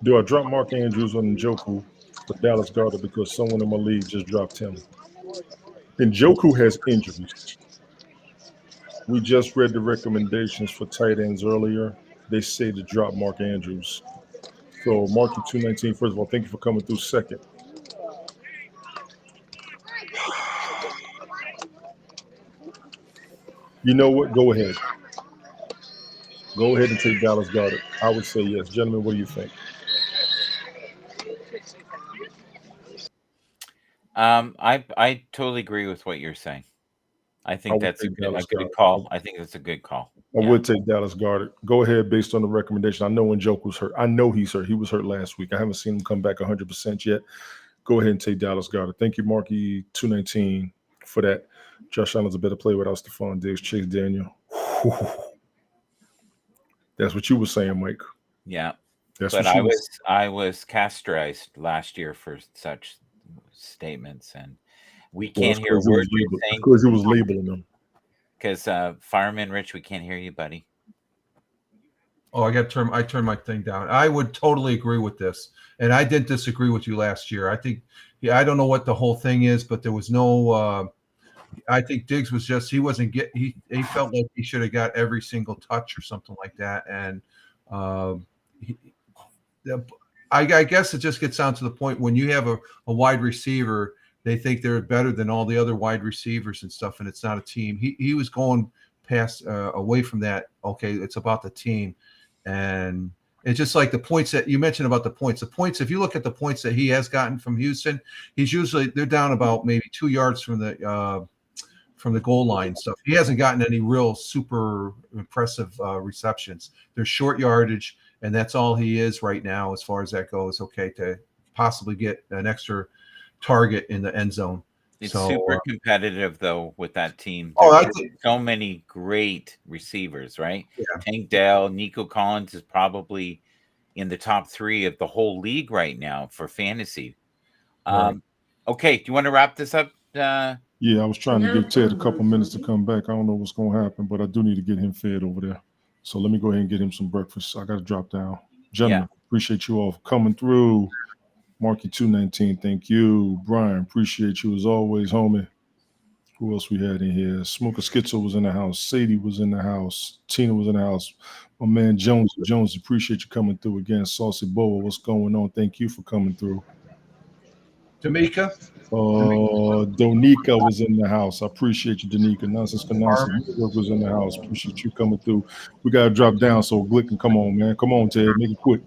Do I drop Mark Andrews on Njoku for Dallas Goedert because someone in my league just dropped him? Njoku has injuries. We just read the recommendations for tight ends earlier. They say to drop Mark Andrews. So Marky 219, first of all, thank you for coming through second. You know what? Go ahead. Go ahead and take Dallas Goedert. I would say yes. Gentlemen, what do you think? I totally agree with what you're saying. I I think would that's a take good Dallas Goddard. call. I think that's a good call. I Yeah. would take Dallas Goddard. Go ahead based on the recommendation. I know when Joke was hurt. I know he's hurt. He was hurt last week. I haven't seen him come back 100% yet. Go ahead and take Dallas Goddard. Thank you, Marky 219 for that. Josh Allen's a better player without Stephon Diggs, Chase Daniel. That's what you were saying, Mike. Yeah. That's But what you was. I was castrated last year for such statements, and we Well, can't hear a word you're saying because he was labeling them. because Fireman Rich, we can't hear you, buddy. Oh, I turned my thing down. I would totally agree with this, and I didn't disagree with you last year. I think, I don't know what the whole thing is, but there was no. I think Diggs was just he felt like he should have got every single touch or something like that, and I guess it just gets down to the point when you have a wide receiver, they think they're better than all the other wide receivers and stuff, and it's not a team. He was going past away from that. Okay, it's about the team, and it's just like the points that you mentioned about the points. The points, if you look at the points that he has gotten from Houston, they're down about maybe 2 yards from the goal line stuff. He hasn't gotten any real super impressive receptions. They're short yardage, and that's all he is right now as far as that goes. Okay, to possibly get an extra target in the end zone. It's So, super competitive though with that team. Oh, I There's think so many great receivers, right? Yeah. Tank Dell, Nico Collins is probably in the top 3 of the whole league right now for fantasy. Right. Okay, do you want to wrap this up? Yeah, I was trying to give Ted a couple minutes to come back. I don't know what's going to happen, but I do need to get him fed over there. So let me go ahead and get him some breakfast. I got to drop down. Gentlemen, appreciate you all for coming through. Marky 219, thank you. Brian, appreciate you as always, homie. Who else we had in here? Smoker Schizo was in the house. Sadie was in the house. Tina was in the house. My man Jones, appreciate you coming through again. Saucy Boa, what's going on? Thank you for coming through. Tamika. Donika was in the house. I appreciate you, Donika. Nonsense Kanasa was in the house. Appreciate you coming through. We got to drop down so Glick can come on, man. Come on, Ted. Make it quick.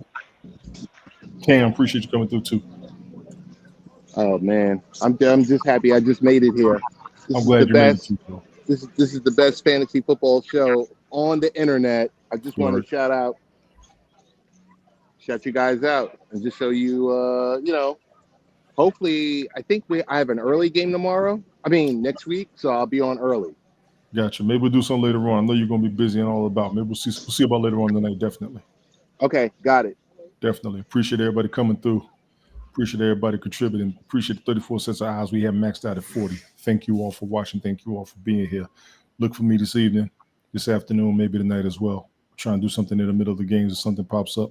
Cam, appreciate you coming through too. Oh man, I'm just happy I just made it here. I'm glad you made it too, bro. This is the best fantasy football show on the internet. I just want to shout you guys out and just show you, hopefully, I think I have an early game next week, so I'll be on early. Gotcha. Maybe we'll do something later on. I know you're going to be busy and all about. Maybe we'll see about later on tonight, definitely. Okay, got it. Definitely. Appreciate everybody coming through. Appreciate everybody contributing. Appreciate the 34 sets of eyes we have maxed out at 40. Thank you all for watching. Thank you all for being here. Look for me this evening, this afternoon, maybe tonight as well. Try and do something in the middle of the games if something pops up.